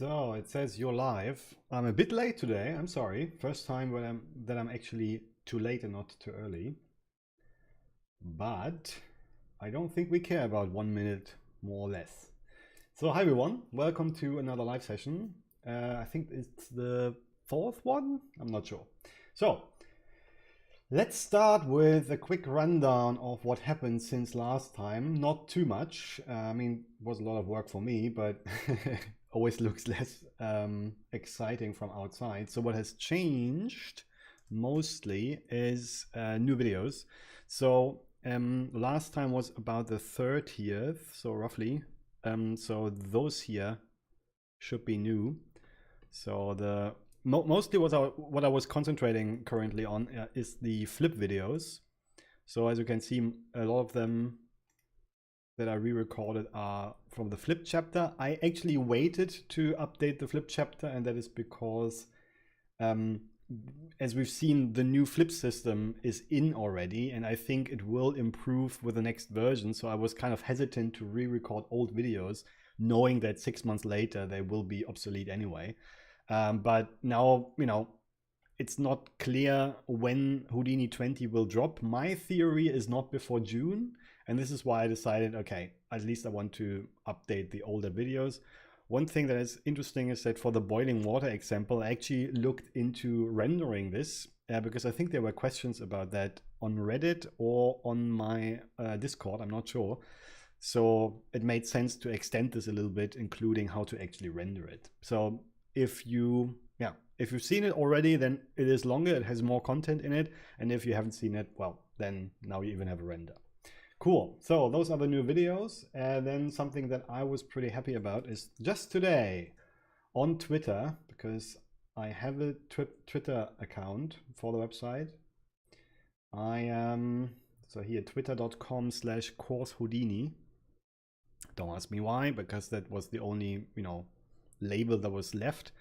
So it says you're live. I'm a bit late today. I'm sorry. First time that I'm actually too late and not too early. But I don't think we care about 1 minute more or less. So hi everyone, welcome to another live session. I think it's the fourth one. I'm not sure. So let's start with a quick rundown of what happened since last time. Not too much. I mean, it was a lot of work for me, but always looks less exciting from outside. So what has changed mostly is new videos. So last time was about the 30th, so roughly. So those here should be new. So the mostly what I was concentrating currently on is the flip videos. So as you can see, a lot of them that I re-recorded are from the flip chapter. I actually waited to update the flip chapter, and that is because as we've seen, the new flip system is in already, and I think it will improve with the next version. So I was kind of hesitant to re-record old videos, knowing that 6 months later they will be obsolete anyway. But now, you know, it's not clear when Houdini 20 will drop. My theory is not before June. And this is why I decided, okay, at least I want to update the older videos. One thing that is interesting is that for the boiling water example, I actually looked into rendering this because I think there were questions about that on Reddit or on my Discord, I'm not sure. So it made sense to extend this a little bit, including how to actually render it. So if you've seen it already, then it is longer, it has more content in it. And if you haven't seen it, well, then now you even have a render. Cool, so those are the new videos. And then something that I was pretty happy about is just today on Twitter, because I have a Twitter account for the website. So here, twitter.com/coursehoudini. Don't ask me why, because that was the only, label that was left.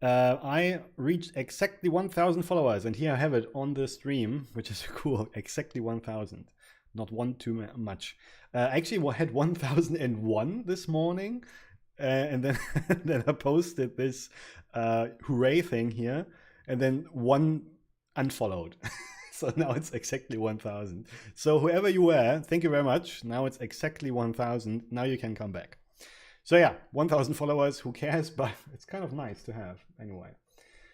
I reached exactly 1,000 followers, and here I have it on the stream, which is cool, exactly 1,000. Not one too much. Actually, we had 1,001 this morning, and then then I posted this hooray thing here, and then one unfollowed. So now it's exactly 1,000. So whoever you were, thank you very much. Now it's exactly 1,000. Now you can come back. So yeah, 1,000 followers, who cares? But it's kind of nice to have anyway.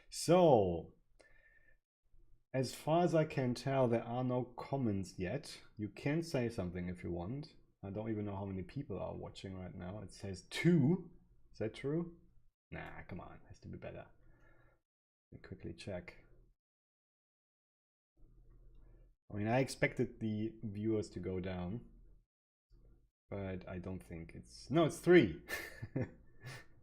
So as far as I can tell, there are no comments yet. You can say something if you want. I don't even know how many people are watching right now. It says 2. Is that true? Nah, come on, it has to be better. Let me quickly check. I mean, I expected the viewers to go down, but I don't think it's... No, it's 3.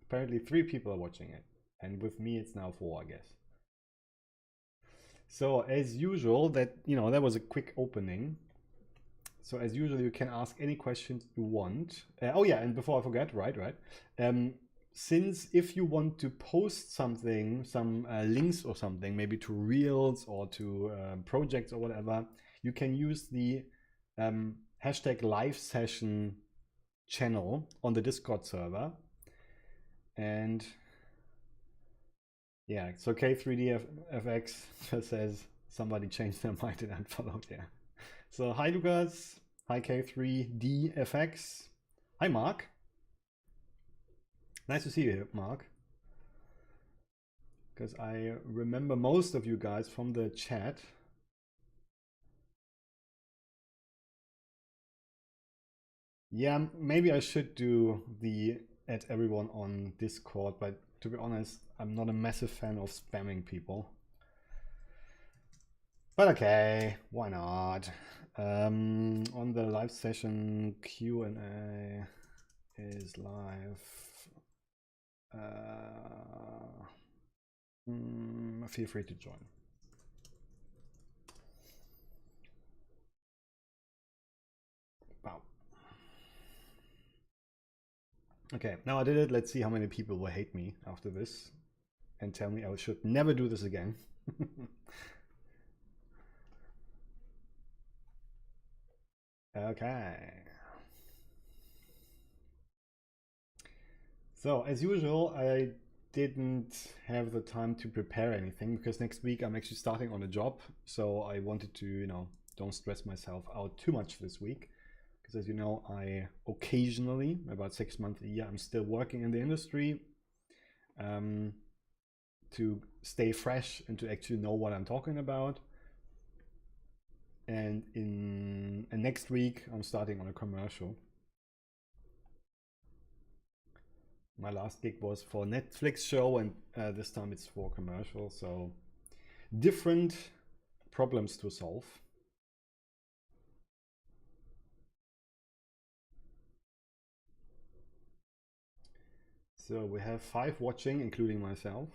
Apparently 3 people are watching it. And with me, it's now 4, I guess. So as usual, that was a quick opening. So as usual, you can ask any questions you want. Oh yeah, and before I forget, right. Since if you want to post something, some links or something, maybe to Reels or to projects or whatever, you can use the hashtag live session channel on the Discord server. And yeah, so K3DFX just says somebody changed their mind and unfollowed. Yeah. So hi Lucas, hi K3DFX, hi Mark. Nice to see you, Mark. Because I remember most of you guys from the chat. Yeah, maybe I should do the add everyone on Discord, but to be honest, I'm not a massive fan of spamming people. But okay, why not? On the live session, Q&A is live. Feel free to join. Wow. Okay, now I did it. Let's see how many people will hate me after this and tell me I should never do this again. Okay. So, as usual, I didn't have the time to prepare anything because next week I'm actually starting on a job. So I wanted to, don't stress myself out too much this week. Because as you know, I occasionally, about 6 months a year, I'm still working in the industry to stay fresh and to actually know what I'm talking about. And next week, I'm starting on a commercial. My last gig was for a Netflix show, and this time it's for commercial. So different problems to solve. So we have 5 watching, including myself.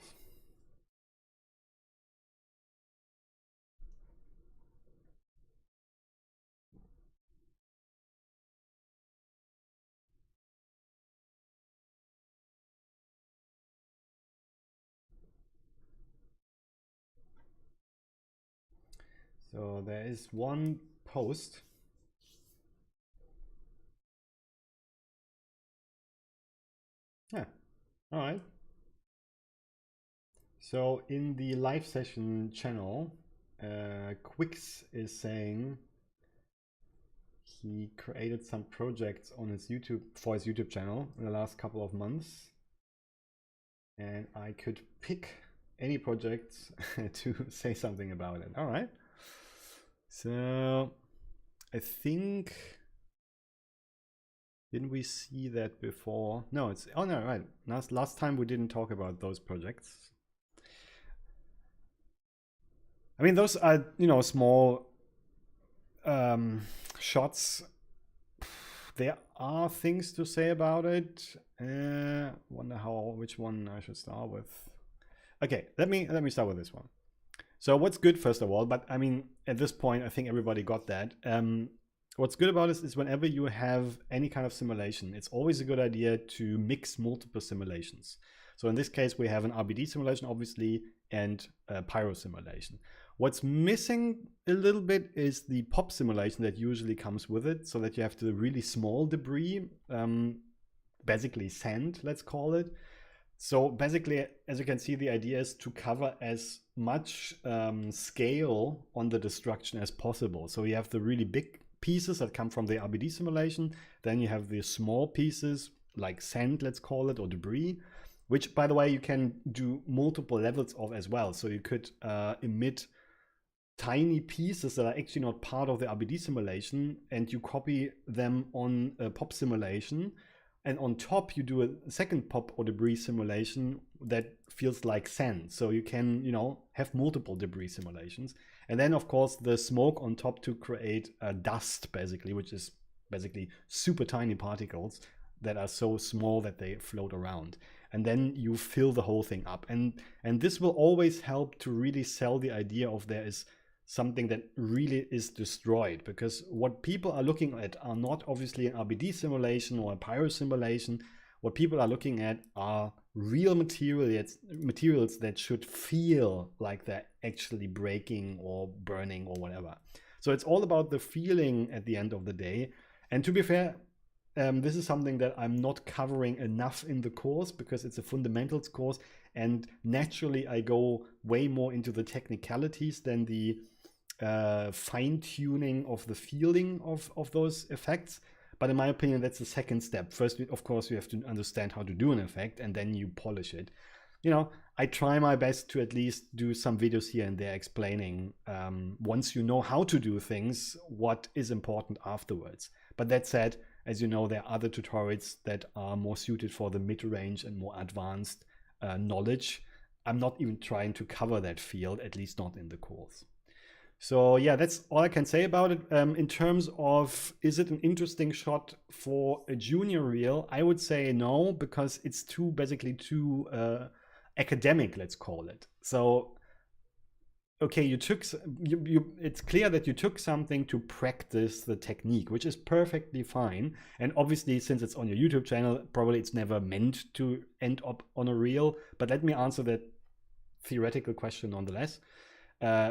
So there is one post. Yeah, all right. So in the live session channel, Quix is saying he created some projects on his YouTube channel in the last couple of months, and I could pick any projects to say something about it. All right. So I think, didn't we see that before? No, it's, oh no, right. Last time we didn't talk about those projects. I mean, those are, small shots. There are things to say about it. Wonder which one I should start with. Okay, let me start with this one. So what's good, first of all, but I mean, at this point, I think everybody got that. What's good about this is whenever you have any kind of simulation, it's always a good idea to mix multiple simulations. So in this case, we have an RBD simulation, obviously, and a pyro simulation. What's missing a little bit is the pop simulation that usually comes with it, so that you have the really small debris, basically sand, let's call it. So basically, as you can see, the idea is to cover as much scale on the destruction as possible. So you have the really big pieces that come from the RBD simulation. Then you have the small pieces like sand, let's call it, or debris, which, by the way, you can do multiple levels of as well. So you could emit tiny pieces that are actually not part of the RBD simulation, and you copy them on a pop simulation. And on top, you do a second pop or debris simulation that feels like sand. So you can, have multiple debris simulations. And then, of course, the smoke on top to create dust, basically, which is basically super tiny particles that are so small that they float around. And then you fill the whole thing up. And this will always help to really sell the idea of there is something that really is destroyed, because what people are looking at are not obviously an RBD simulation or a pyro simulation. What people are looking at are real materials that should feel like they're actually breaking or burning or whatever. So it's all about the feeling at the end of the day. And to be fair, this is something that I'm not covering enough in the course because it's a fundamentals course, and naturally I go way more into the technicalities than the fine-tuning of the feeling of those effects. But in my opinion, that's the second step. First, of course, you have to understand how to do an effect, and then you polish it. I try my best to at least do some videos here and there explaining, once you know how to do things, what is important afterwards. But that said, as you know, there are other tutorials that are more suited for the mid-range and more advanced knowledge. I'm not even trying to cover that field, at least not in the course. So yeah, that's all I can say about it. In terms of, is it an interesting shot for a junior reel? I would say no, because it's basically too academic, let's call it. So, okay, it's clear that you took something to practice the technique, which is perfectly fine. And obviously, since it's on your YouTube channel, probably it's never meant to end up on a reel. But let me answer that theoretical question nonetheless.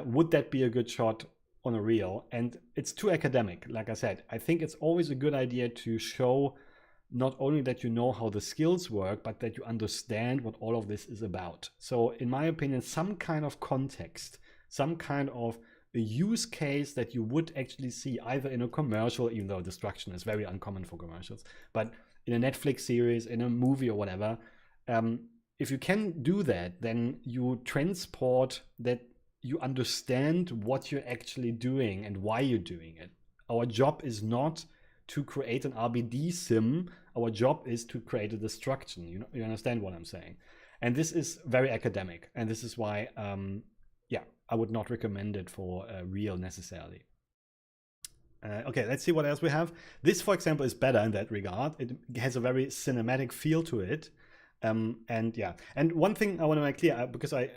Would that be a good shot on a reel? And it's too academic, like I said. I think it's always a good idea to show not only that you know how the skills work, but that you understand what all of this is about. So in my opinion, some kind of context, some kind of a use case that you would actually see either in a commercial, even though destruction is very uncommon for commercials, but in a Netflix series, in a movie or whatever, if you can do that, then you transport that you understand what you're actually doing and why you're doing it. Our job is not to create an RBD sim. Our job is to create a destruction. You understand what I'm saying? And this is very academic. And this is why, yeah, I would not recommend it for real necessarily. Okay, let's see what else we have. This, for example, is better in that regard. It has a very cinematic feel to it. And yeah, and one thing I want to make clear, because I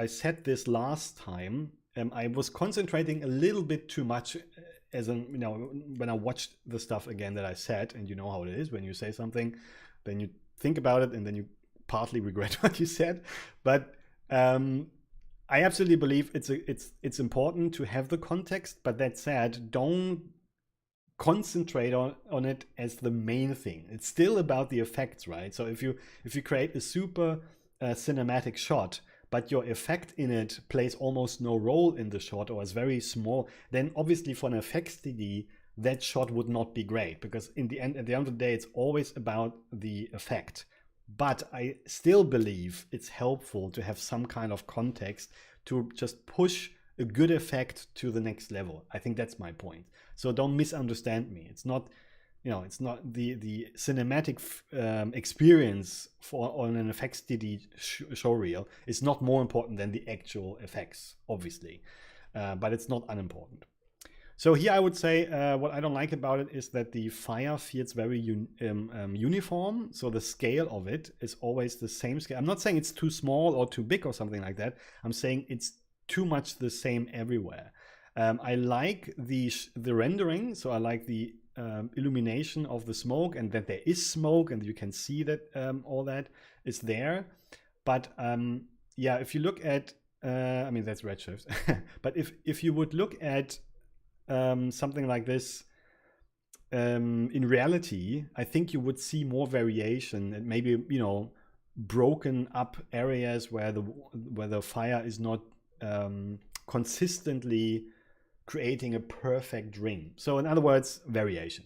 said this last time, I was concentrating a little bit too much as an, when I watched the stuff again that I said, and you know how it is when you say something, then you think about it and then you partly regret what you said. But I absolutely believe it's important to have the context, but that said, don't concentrate on it as the main thing. It's still about the effects, right? So if you create a super cinematic shot, but your effect in it plays almost no role in the shot or is very small, then obviously for an effects DD, that shot would not be great, because at the end of the day, it's always about the effect. But I still believe it's helpful to have some kind of context to just push a good effect to the next level. I think that's my point. So don't misunderstand me. It's not, it's not the cinematic experience on an effects DD showreel is not more important than the actual effects, obviously, but it's not unimportant. So here I would say what I don't like about it is that the fire feels very uniform. So the scale of it is always the same scale. I'm not saying it's too small or too big or something like that. I'm saying it's too much the same everywhere. I like the rendering. So I like the illumination of the smoke, and that there is smoke and you can see that all that is there. But yeah, if you look at, I mean, that's redshift. But if you would look at something like this in reality, I think you would see more variation and maybe, broken up areas where the fire is not consistently creating a perfect ring. So in other words, variation.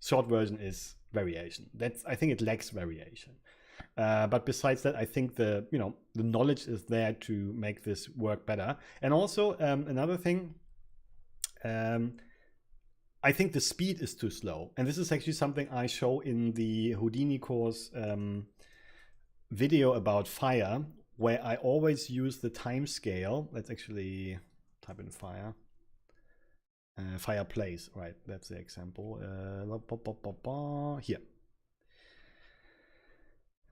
Short version is variation. I think it lacks variation. But besides that, I think the knowledge is there to make this work better. And also another thing, I think the speed is too slow. And this is actually something I show in the Houdini-course video about fire, where I always use the time scale. Let's actually type in fire. Fireplace, right? That's the example. Here.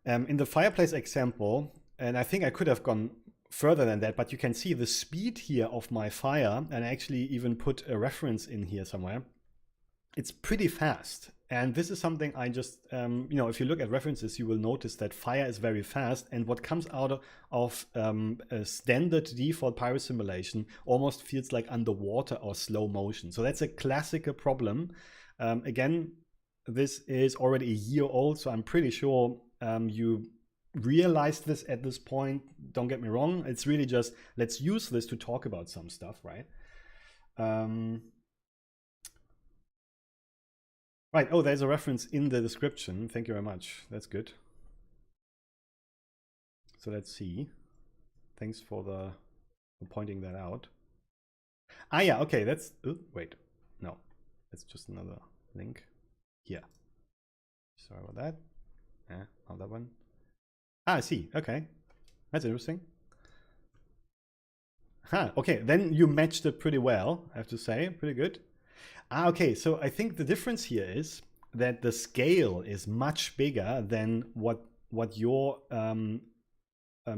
In the fireplace example, and I think I could have gone further than that, but you can see the speed here of my fire, and I actually even put a reference in here somewhere. It's pretty fast. And this is something I just, if you look at references, you will notice that fire is very fast. And what comes out of a standard default pyro simulation almost feels like underwater or slow motion. So that's a classical problem. Again, this is already a year old, so I'm pretty sure you realized this at this point. Don't get me wrong. It's really just, let's use this to talk about some stuff, right? Right, oh, there's a reference in the description. Thank you very much. That's good. So let's see. Thanks for pointing that out. Ah, yeah, okay, that's, oh, wait, no, that's just another link here. Sorry about that. Yeah, another one. Ah, I see, okay. That's interesting. Huh, okay, then you matched it pretty well, I have to say, pretty good. Ah, okay, so I think the difference here is that the scale is much bigger than what your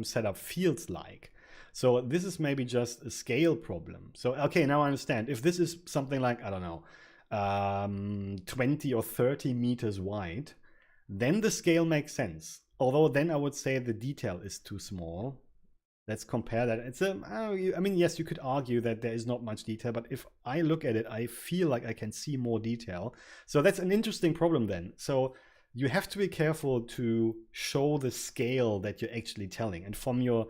setup feels like. So this is maybe just a scale problem. So, okay, now I understand. If this is something like, I don't know, 20 or 30 meters wide, then the scale makes sense. Although then I would say the detail is too small. Let's compare that. It's a, I mean, yes, you could argue that there is not much detail, but if I look at it, I feel like I can see more detail. So that's an interesting problem then. So you have to be careful to show the scale that you're actually telling. And from your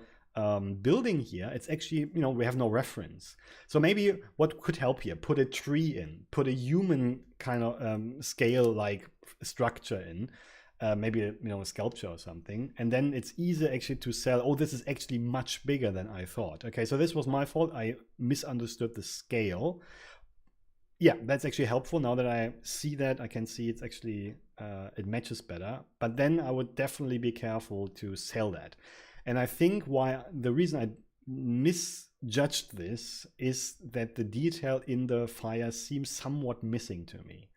building here, it's actually, you know, we have no reference. So maybe what could help here, put a tree in, put a human kind of scale like structure in. Maybe a sculpture or something, and then it's easier actually to sell. Oh, this is actually much bigger than I thought. Okay, so this was my fault. I misunderstood the scale. Yeah, that's actually helpful. Now that I see that, I can see it's actually it matches better. But then I would definitely be careful to sell that. And I think the reason I misjudged this is that the detail in the fire seems somewhat missing to me.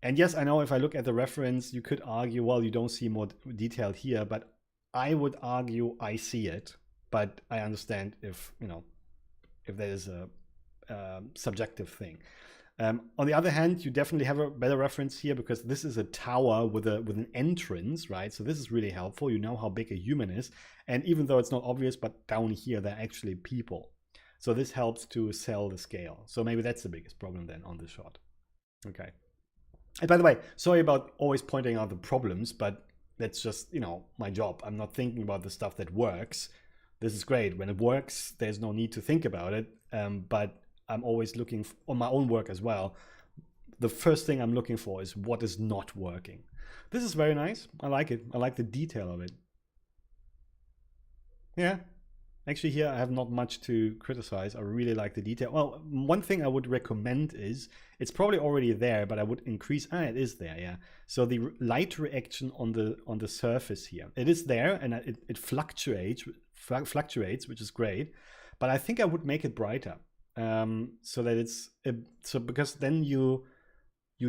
And yes, I know if I look at the reference, you could argue, well, you don't see more detail here, but I would argue I see it. But I understand if there is a subjective thing. On the other hand, you definitely have a better reference here because this is a tower with an entrance, right? So this is really helpful. You know how big a human is. And even though it's not obvious, but down here, there are actually people. So this helps to sell the scale. So maybe that's the biggest problem then on this shot. Okay. And by the way, sorry about always pointing out the problems, but that's just, my job. I'm not thinking about the stuff that works. This is great. When it works, there's no need to think about it. But I'm always looking on my own work as well. The first thing I'm looking for is what is not working. This is very nice. I like it. I like the detail of it. Yeah. Actually, here I have not much to criticize. I really like the detail. Well, one thing I would recommend is, it's probably already there, but I would increase. It is there, yeah. So the light reaction on the surface here, it is there, and it fluctuates, which is great. But I think I would make it brighter, so that it's because then you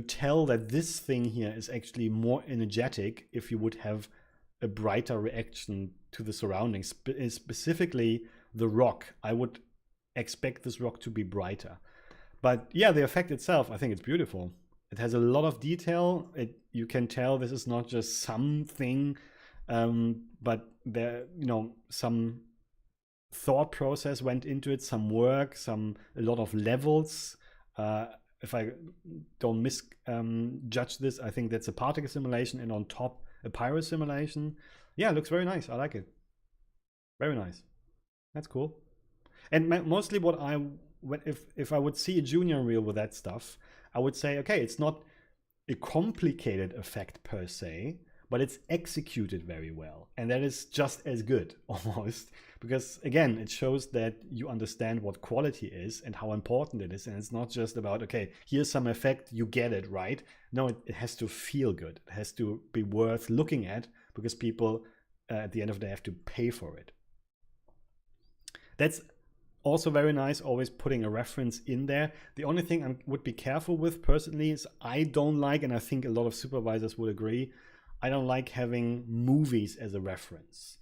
tell that this thing here is actually more energetic if you would have a brighter reaction to the surroundings, specifically the rock. I would expect this rock to be brighter. But yeah, the effect itself, I think it's beautiful. It has a lot of detail. You can tell this is not just something, but there, some thought process went into it, some work, a lot of levels. If I don't misjudge this, I think that's a particle simulation, and on top a pyro simulation. Yeah, it looks very nice. I like it. Very nice. That's cool. And mostly if I would see a junior reel with that stuff, I would say, okay, it's not a complicated effect per se, but it's executed very well. And that is just as good, almost. Because again, it shows that you understand what quality is and how important it is. And it's not just about, okay, here's some effect, you get it, right? No, it has to feel good. It has to be worth looking at, because people at the end of the day have to pay for it. That's also very nice, always putting a reference in there. The only thing I would be careful with personally is I don't like, and I think a lot of supervisors would agree, I don't like having movies as a reference.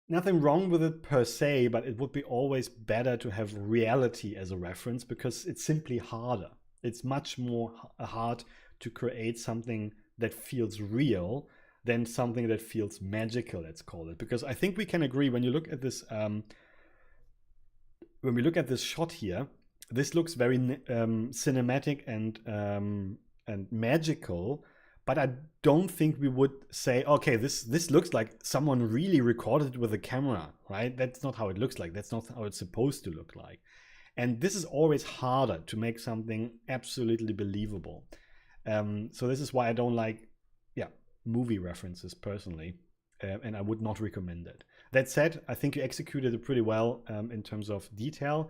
Nothing wrong with it per se, but it would be always better to have reality as a reference, because it's simply harder. It's much more hard to create something that feels real than something that feels magical, let's call it. Because I think we can agree, when you look at this shot here, this looks very cinematic and magical, but I don't think we would say, okay, this looks like someone really recorded it with a camera, right? That's not how it looks like. That's not how it's supposed to look like. And this is always harder to make something absolutely believable. So this is why I don't like, movie references personally, and I would not recommend it. That said, I think you executed it pretty well in terms of detail.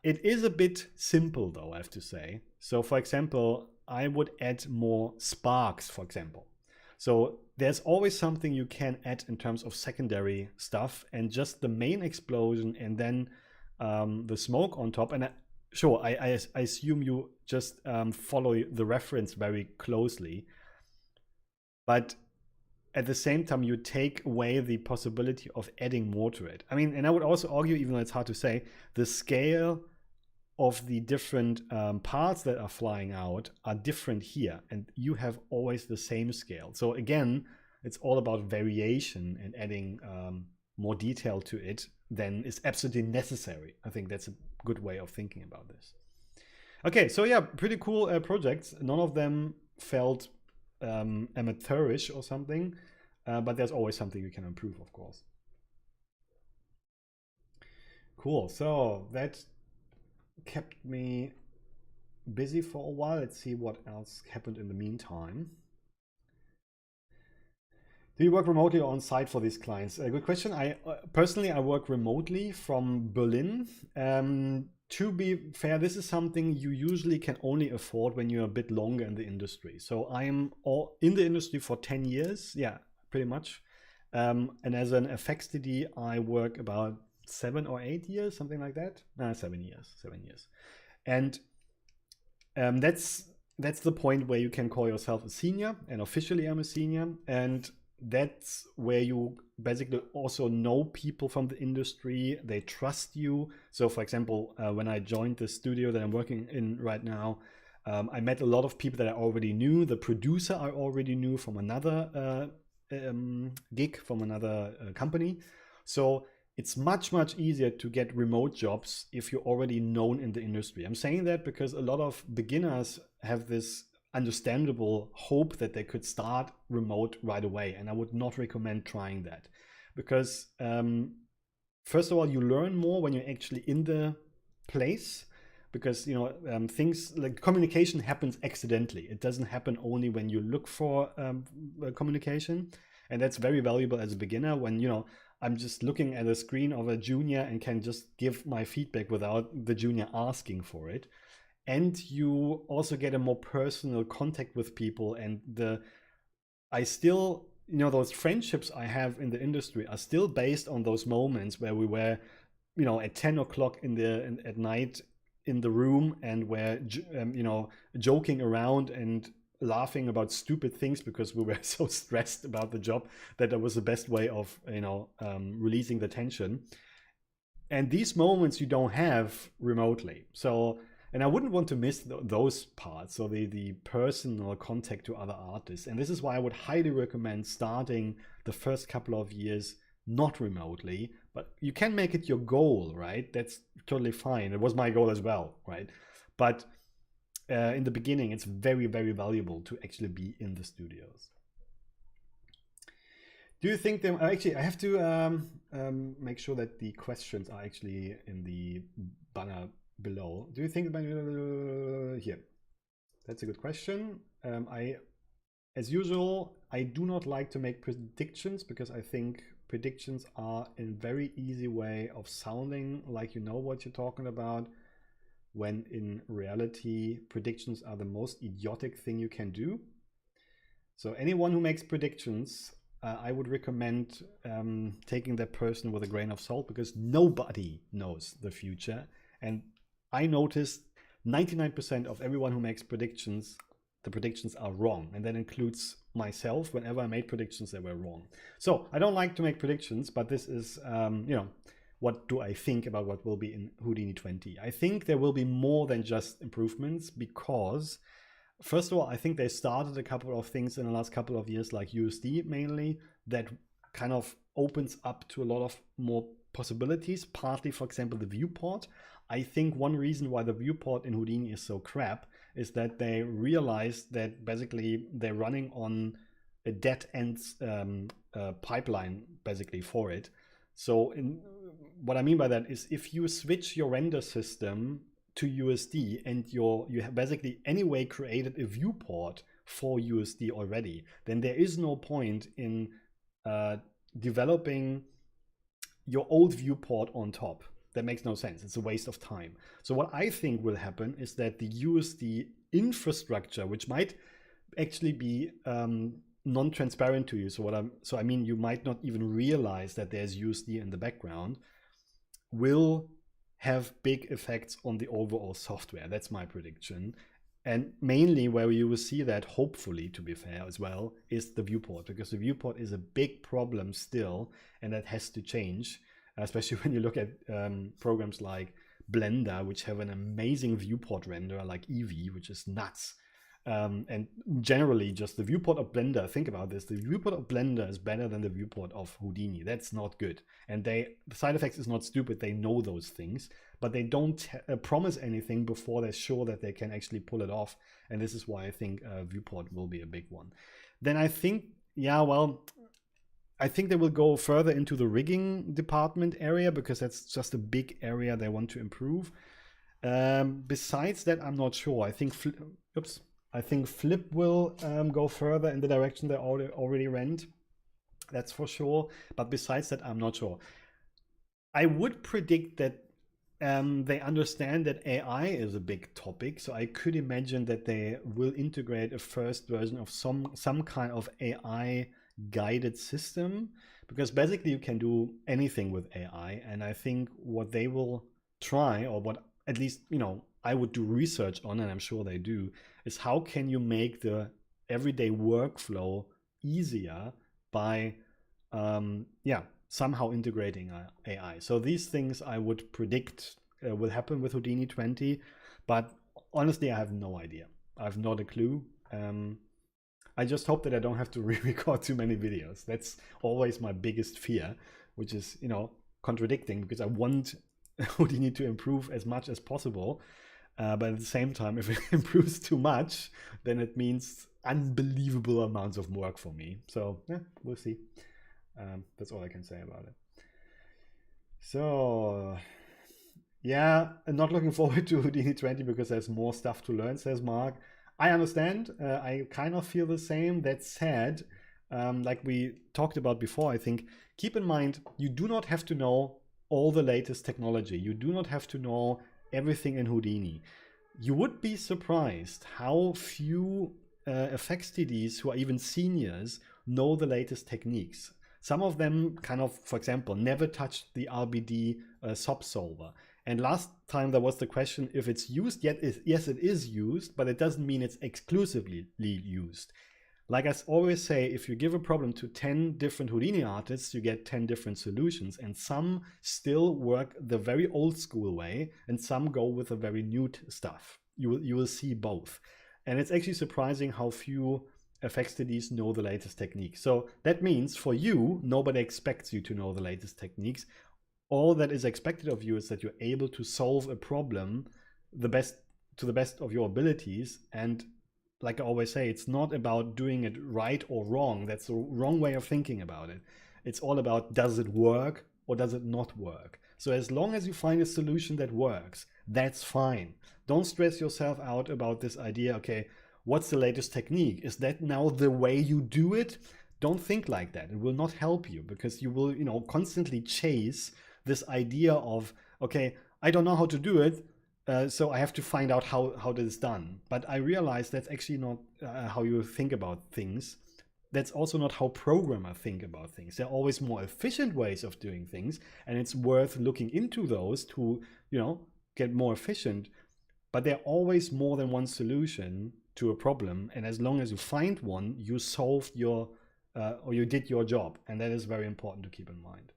It is a bit simple though, I have to say. So for example, I would add more sparks, for example. So there's always something you can add in terms of secondary stuff, and just the main explosion and then the smoke on top. And I assume you just follow the reference very closely. But at the same time, you take away the possibility of adding more to it. I mean, and I would also argue, even though it's hard to say, the scale of the different parts that are flying out are different here. And you have always the same scale. So again, it's all about variation and adding more detail to it than is absolutely necessary. I think that's a good way of thinking about this. Okay, so yeah, pretty cool projects. None of them felt amateurish or something, but there's always something you can improve, of course. Cool, so that kept me busy for a while. Let's see what else happened in the meantime. Do you work remotely or on site for these clients? Good question. I personally, I work remotely from Berlin. To be fair, this is something you usually can only afford when you're a bit longer in the industry. So I am in the industry for 10 years. Yeah, pretty much. And as an FXTD, I work about 7 or 8 years, something like that. 7 years, 7 years. And that's the point where you can call yourself a senior, and officially I'm a senior. And that's where you basically also know people from the industry. They trust you. So for example, when I joined the studio that I'm working in right now, I met a lot of people that I already knew. The producer I already knew from another gig, from another company. So it's much easier to get remote jobs if you're already known in the industry. I'm saying that because a lot of beginners have this understandable hope that they could start remote right away, and I would not recommend trying that, because first of all, you learn more when you're actually in the place, because things like communication happens accidentally. It doesn't happen only when you look for communication, and that's very valuable as a beginner when I'm just looking at a screen of a junior and can just give my feedback without the junior asking for it. And you also get a more personal contact with people, and I still, those friendships I have in the industry are still based on those moments where we were, at 10 o'clock at night in the room, and we're, joking around and laughing about stupid things because we were so stressed about the job that was the best way of, releasing the tension. And these moments you don't have remotely. So, and I wouldn't want to miss those parts, so the personal contact to other artists. And this is why I would highly recommend starting the first couple of years not remotely, but you can make it your goal, right? That's totally fine. It was my goal as well, right? But in the beginning, it's very valuable to actually be in the studios. Do you think them? Actually, I have to make sure that the questions are actually in the banner below. Do you think about here? That's a good question. As usual, I do not like to make predictions because I think predictions are a very easy way of sounding like you know what you're talking about, when in reality, predictions are the most idiotic thing you can do. So anyone who makes predictions, I would recommend taking that person with a grain of salt, because nobody knows the future. And I noticed 99% of everyone who makes predictions, the predictions are wrong. And that includes myself. Whenever I made predictions, they were wrong. So I don't like to make predictions, but this is, what do I think about what will be in Houdini 20? I think there will be more than just improvements, because first of all, I think they started a couple of things in the last couple of years, like USD mainly, that kind of opens up to a lot of more possibilities, partly, for example, the viewport. I think one reason why the viewport in Houdini is so crap is that they realized that basically they're running on a dead end pipeline basically for it. So what I mean by that is, if you switch your render system to USD and you have basically anyway created a viewport for USD already, then there is no point in developing your old viewport on top. That makes no sense. It's a waste of time. So what I think will happen is that the USD infrastructure, which might actually be non-transparent to you, so I mean you might not even realize that there's USD in the background, will have big effects on the overall software. That's my prediction. And mainly where you will see that, hopefully, to be fair as well, is the viewport, because the viewport is a big problem still, and that has to change, especially when you look at programs like Blender, which have an amazing viewport renderer, like Eevee, which is nuts. And generally, just the viewport of Blender, think about this, the viewport of Blender is better than the viewport of Houdini. That's not good. And the side effects is not stupid. They know those things, but they don't promise anything before they're sure that they can actually pull it off. And this is why I think viewport will be a big one. Then I think, yeah, well, I think they will go further into the rigging department area, because that's just a big area they want to improve. Besides that, I'm not sure. I think Flip will go further in the direction they already went. That's for sure. But besides that, I'm not sure. I would predict that they understand that AI is a big topic. So I could imagine that they will integrate a first version of some kind of AI guided system, because basically you can do anything with AI. And I think what they will try, or what at least, I would do research on, and I'm sure they do, is how can you make the everyday workflow easier by somehow integrating AI. So these things I would predict will happen with Houdini 20, but honestly, I have no idea. I have not a clue. I just hope that I don't have to re-record too many videos. That's always my biggest fear, which is, contradicting, because I want Houdini to improve as much as possible. But at the same time, if it improves too much, then it means unbelievable amounts of work for me. So yeah, we'll see. That's all I can say about it. So yeah, I'm not looking forward to Houdini 20 because there's more stuff to learn, says Mark. I understand. I kind of feel the same. That said, like we talked about before, I think, keep in mind, you do not have to know all the latest technology. You do not have to know everything in Houdini. You would be surprised how few FXTDs who are even seniors know the latest techniques. Some of them kind of, for example, never touched the RBD SOP solver. And last time there was the question if it's used. Yes, it is used, but it doesn't mean it's exclusively used. Like I always say, if you give a problem to 10 different Houdini artists, you get 10 different solutions, and some still work the very old school way, and some go with the very new stuff. You will see both. And it's actually surprising how few FXTDs know the latest techniques. So that means for you, nobody expects you to know the latest techniques. All that is expected of you is that you're able to solve a problem to the best of your abilities. And like I always say, it's not about doing it right or wrong. That's the wrong way of thinking about it. It's all about, does it work or does it not work? So as long as you find a solution that works, that's fine. Don't stress yourself out about this idea, okay, what's the latest technique? Is that now the way you do it? Don't think like that. It will not help you, because you will, constantly chase this idea of, okay, I don't know how to do it, so I have to find out how this is done. But I realize that's actually not how you think about things. That's also not how programmers think about things. There are always more efficient ways of doing things, and it's worth looking into those to, get more efficient. But there are always more than one solution to a problem, and as long as you find one, you solved your or you did your job, and that is very important to keep in mind.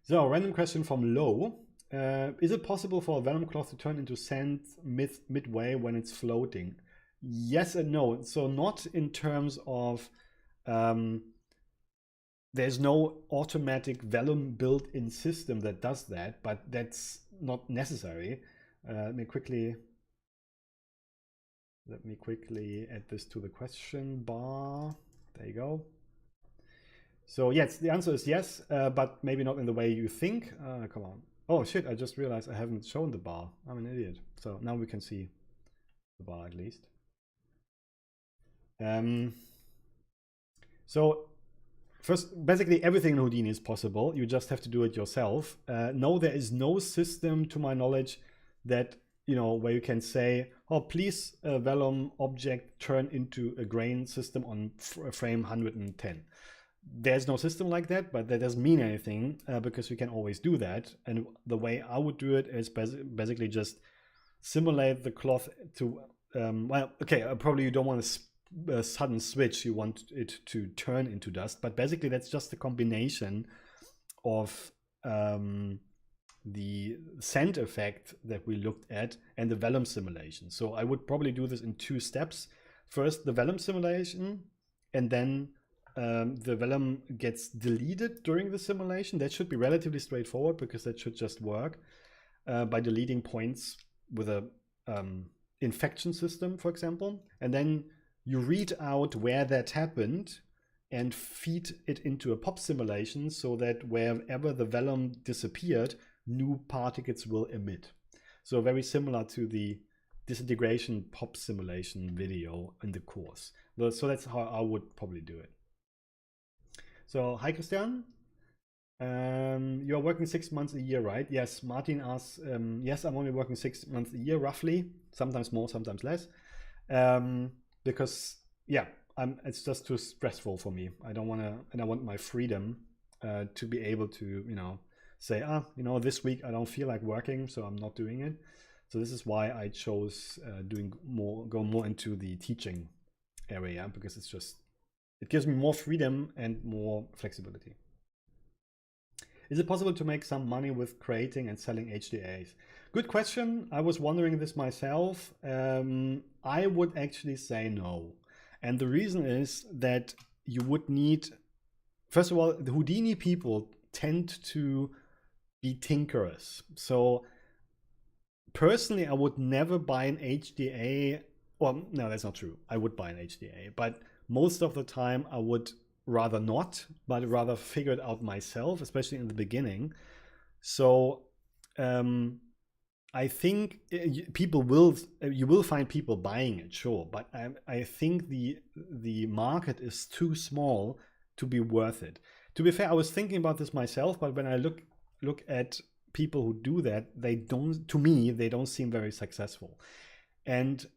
So, random question from Low. Is it possible for a vellum cloth to turn into sand midway when it's floating? Yes and no. So not in terms of there's no automatic vellum built-in system that does that, but that's not necessary. Let me quickly add this to the question bar. There you go. So yes, the answer is yes, but maybe not in the way you think. Come on. Oh shit, I just realized I haven't shown the bar. I'm an idiot. So now we can see the bar at least. So first, basically everything in Houdini is possible. You just have to do it yourself. No, there is no system to my knowledge that, where you can say, oh, please vellum object turn into a grain system on frame 110. There's no system like that, but that doesn't mean anything because you can always do that. And the way I would do it is basically just simulate the cloth to, well, okay, probably you don't want a sudden switch. You want it to turn into dust, but basically that's just a combination of the scent effect that we looked at, and the vellum simulation. So I would probably do this in 2 steps. First, the vellum simulation, and then the vellum gets deleted during the simulation. That should be relatively straightforward because that should just work by deleting points with a infection system, for example. And then you read out where that happened and feed it into a pop simulation so that wherever the vellum disappeared, new particles will emit. So very similar to the disintegration pop simulation video in the course. So that's how I would probably do it. So hi Christian, you are working 6 months a year, right? Yes, Martin asks, yes, I'm only working 6 months a year roughly, sometimes more, sometimes less. Because yeah, it's just too stressful for me. I don't want to, and I want my freedom to be able to, you know, say, this week I don't feel like working, so I'm not doing it. So this is why I chose go more into the teaching area, because it gives me more freedom and more flexibility. Is it possible to make some money with creating and selling HDAs? Good question. I was wondering this myself. I would actually say no. And the reason is that you would need, first of all, the Houdini people tend to be tinkerers. So personally, I would never buy an HDA. Well, no, that's not true. I would buy an HDA, but most of the time I would rather not, but rather figure it out myself, especially in the beginning. So I think you will find people buying it, sure, but I think the market is too small to be worth it. To be fair, I was thinking about this myself, but when I look at people who do that, they don't seem very successful. And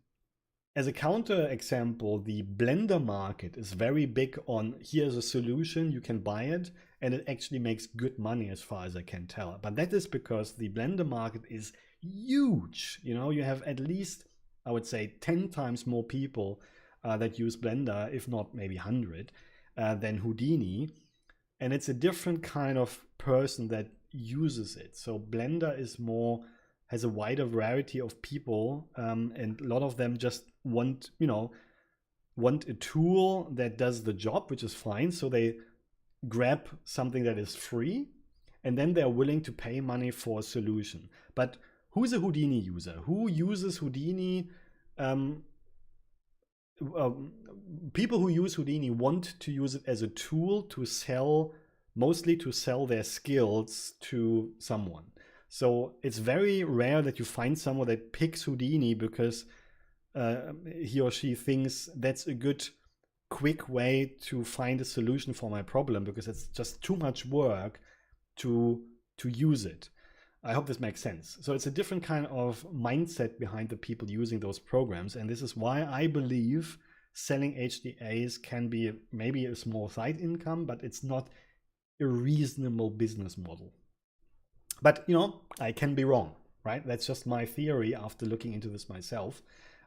as a counter example, the blender market is very big on here's a solution, you can buy it, and it actually makes good money as far as I can tell. But that is because the blender market is huge. You know, you have at least, I would say, 10 times more people that use Blender, if not maybe 100, than Houdini. And it's a different kind of person that uses it. So Blender has a wider variety of people, and a lot of them just want a tool that does the job, which is fine. So they grab something that is free, and then they're willing to pay money for a solution. But who's a Houdini user? Who uses Houdini? People who use Houdini want to use it as a tool to sell, mostly to sell their skills to someone. So it's very rare that you find someone that picks Houdini because he or she thinks that's a good, quick way to find a solution for my problem, because it's just too much work to use it. I hope this makes sense. So it's a different kind of mindset behind the people using those programs. And this is why I believe selling HDAs can be maybe a small side income, but it's not a reasonable business model. But, I can be wrong, right? That's just my theory after looking into this myself.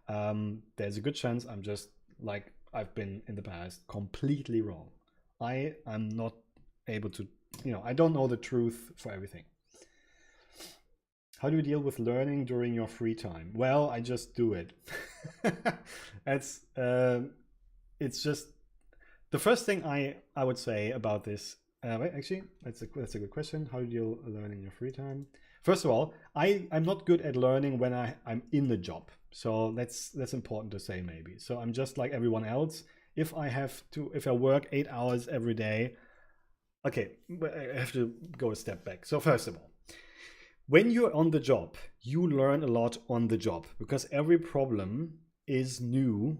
There's a good chance I'm just, like I've been in the past, completely wrong. I'm not able to, I don't know the truth for everything. How do you deal with learning during your free time? Well, I just do it. It's just the first thing I would say about this. Actually, that's a good question. How do you deal with learning in your free time? First of all, I'm not good at learning when I'm in the job. So that's important to say maybe. So I'm just like everyone else. If I work 8 hours every day, okay, I have to go a step back. So first of all, when you're on the job, you learn a lot on the job, because every problem is new,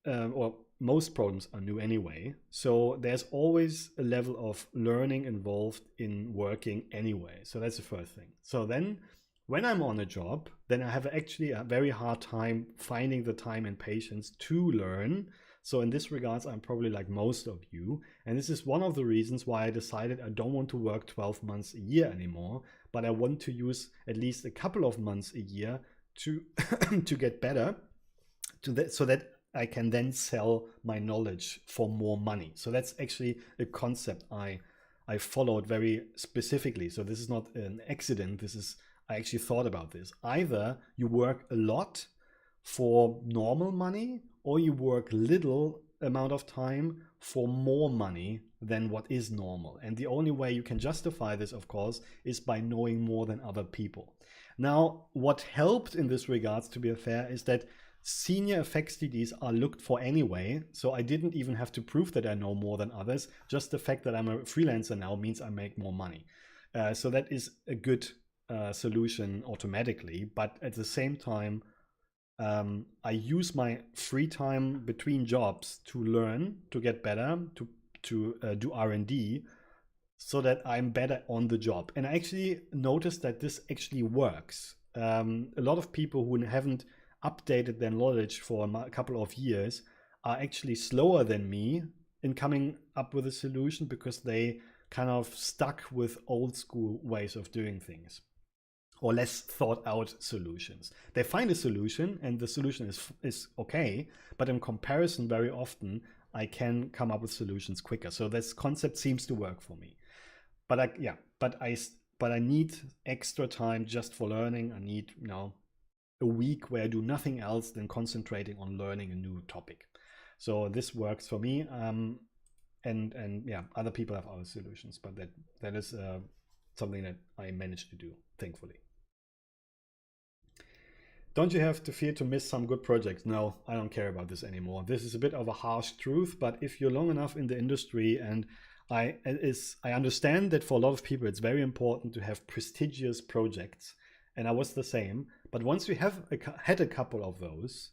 or most problems are new anyway. So there's always a level of learning involved in working anyway. So that's the first thing. So then when I'm on a job, then I have actually a very hard time finding the time and patience to learn. So in this regards, I'm probably like most of you. And this is one of the reasons why I decided I don't want to work 12 months a year anymore, but I want to use at least a couple of months a year to to get better, so that I can then sell my knowledge for more money. So that's actually a concept I I followed very specifically. So this is not an accident. I actually thought about this. Either you work a lot for normal money, or you work little amount of time for more money than what is normal. And the only way you can justify this, of course, is by knowing more than other people. Now, what helped in this regards, to be fair, is that senior FXTDs are looked for anyway, so I didn't even have to prove that I know more than others. Just the fact that I'm a freelancer now means I make more money. So that is a good solution automatically, but at the same time, I use my free time between jobs to learn, to get better, to do R&D, so that I'm better on the job. And I actually noticed that this actually works. A lot of people who haven't updated their knowledge for a couple of years are actually slower than me in coming up with a solution, because they kind of stuck with old school ways of doing things, or less thought out solutions. They find a solution and the solution is okay, but in comparison, very often I can come up with solutions quicker. So this concept seems to work for me. But I need extra time just for learning. I need, a week where I do nothing else than concentrating on learning a new topic. So this works for me. And yeah, other people have other solutions, but that is something that I managed to do, thankfully. Don't you have to fear to miss some good projects? No, I don't care about this anymore. This is a bit of a harsh truth, but if you're long enough in the industry, and I understand that for a lot of people it's very important to have prestigious projects, and I was the same. But once you have had a couple of those,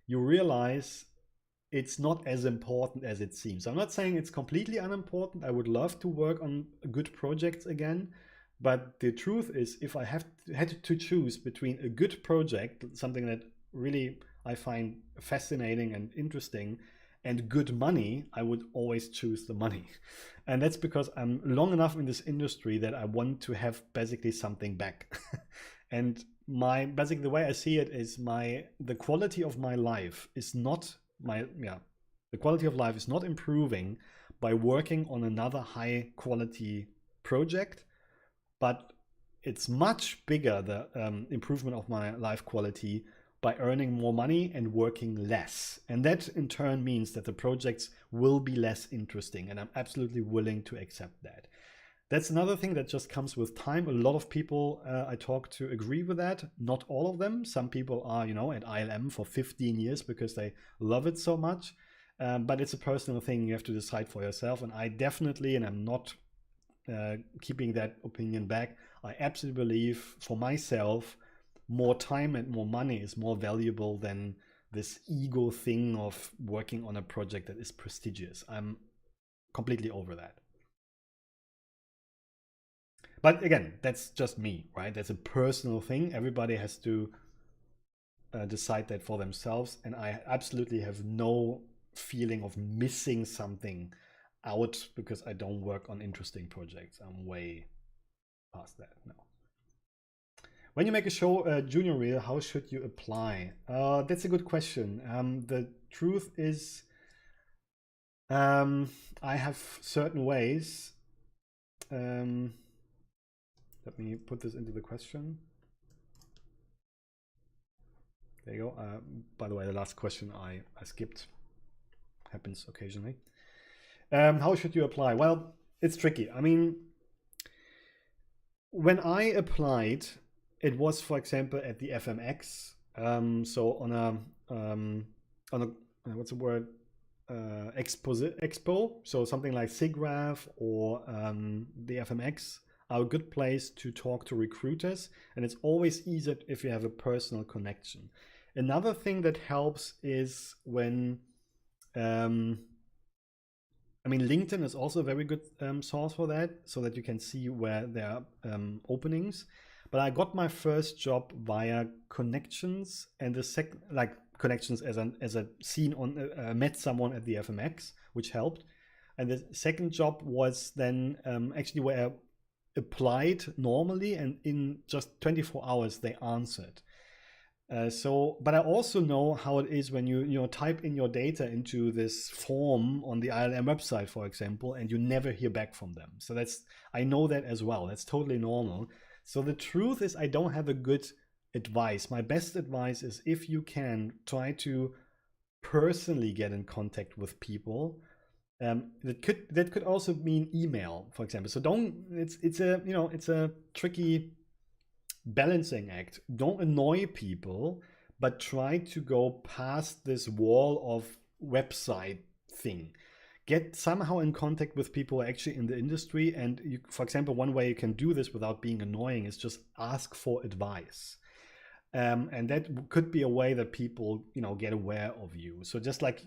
you realize it's not as important as it seems. I'm not saying it's completely unimportant. I would love to work on good projects again. But the truth is, if I had to choose between a good project, something that really I find fascinating and interesting, and good money, I would always choose the money. And that's because I'm long enough in this industry that I want to have basically something back. And basically the way I see it is the quality of my life is not the quality of life is not improving by working on another high quality project, but it's much bigger, the improvement of my life quality, by earning more money and working less. And that in turn means that the projects will be less interesting, and I'm absolutely willing to accept that. That's another thing that just comes with time. A lot of people I talk to agree with that. Not all of them. Some people are, at ILM for 15 years because they love it so much. But it's a personal thing. You have to decide for yourself. And I definitely, and I'm not keeping that opinion back, I absolutely believe for myself, more time and more money is more valuable than this ego thing of working on a project that is prestigious. I'm completely over that. But again, that's just me, right? That's a personal thing. Everybody has to decide that for themselves. And I absolutely have no feeling of missing something out because I don't work on interesting projects. I'm way past that now. When you make a show junior reel, how should you apply? That's a good question. The truth is, I have certain ways. Let me put this into the question. There you go. By the way, the last question I skipped. Happens occasionally. How should you apply? Well, it's tricky. I mean, when I applied, it was, for example, at the FMX. So on a what's the word? Expo. So something like SIGGRAPH or the FMX are a good place to talk to recruiters, and it's always easier if you have a personal connection. Another thing that helps is when LinkedIn is also a very good source for that, so that you can see where there are openings. But I got my first job via connections, and the second, connections as a scene on met someone at the FMX, which helped. And the second job was then actually where I applied normally, and in just 24 hours they answered. But I also know how it is when you type in your data into this form on the ILM website, for example, and you never hear back from them. So I know that as well. That's totally normal. So the truth is, I don't have a good advice. My best advice is, if you can, try to personally get in contact with people. That could also mean email, for example. So don't it's a tricky balancing act. Don't annoy people, but try to go past this wall of website thing. Get somehow in contact with people actually in the industry. And for example, one way you can do this without being annoying is just ask for advice. And that could be a way that people, get aware of you. So just like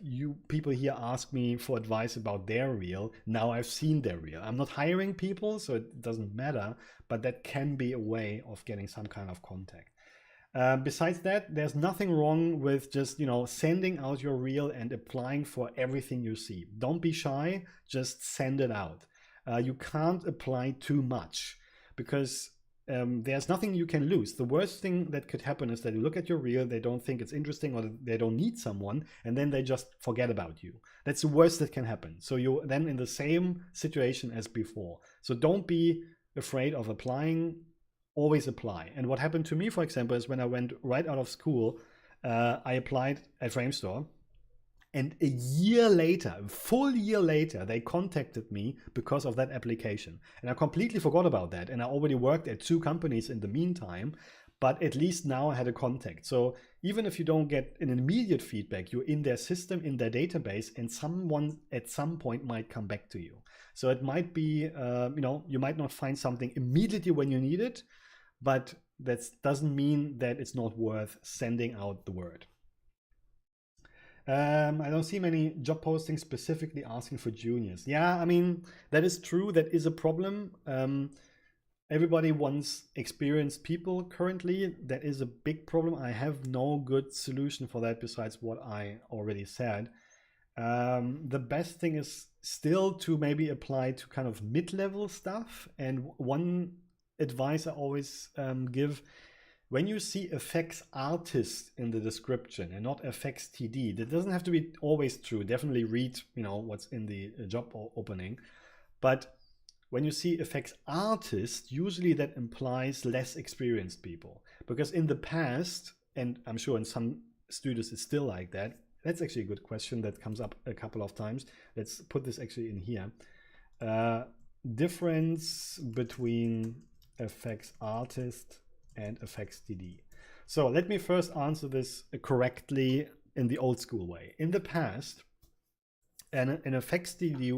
people here ask me for advice about their reel, now I've seen their reel. I'm not hiring people, so it doesn't matter, but that can be a way of getting some kind of contact. Besides that, there's nothing wrong with just, sending out your reel and applying for everything you see. Don't be shy, just send it out. You can't apply too much, because there's nothing you can lose. The worst thing that could happen is that you look at your reel, they don't think it's interesting, or they don't need someone, and then they just forget about you. That's the worst that can happen. So you're then in the same situation as before. So don't be afraid of applying. Always apply. And what happened to me, for example, is when I went right out of school, I applied at Framestore. And a full year later, they contacted me because of that application. And I completely forgot about that. And I already worked at 2 companies in the meantime, but at least now I had a contact. So even if you don't get an immediate feedback, you're in their system, in their database, and someone at some point might come back to you. So it might be, you might not find something immediately when you need it, but that doesn't mean that it's not worth sending out the word. I don't see many job postings specifically asking for juniors. Yeah, I mean, that is true. That is a problem. Everybody wants experienced people currently. That is a big problem. I have no good solution for that besides what I already said. The best thing is still to maybe apply to kind of mid-level stuff. And one advice I always give: when you see effects artist in the description and not effects TD, that doesn't have to be always true. Definitely read, what's in the job opening. But when you see effects artist, usually that implies less experienced people. Because in the past, and I'm sure in some studios it's still like that. That's actually a good question that comes up a couple of times. Let's put this actually in here. Difference between effects artist and effects TD. So let me first answer this correctly in the old school way. In the past, an effects TD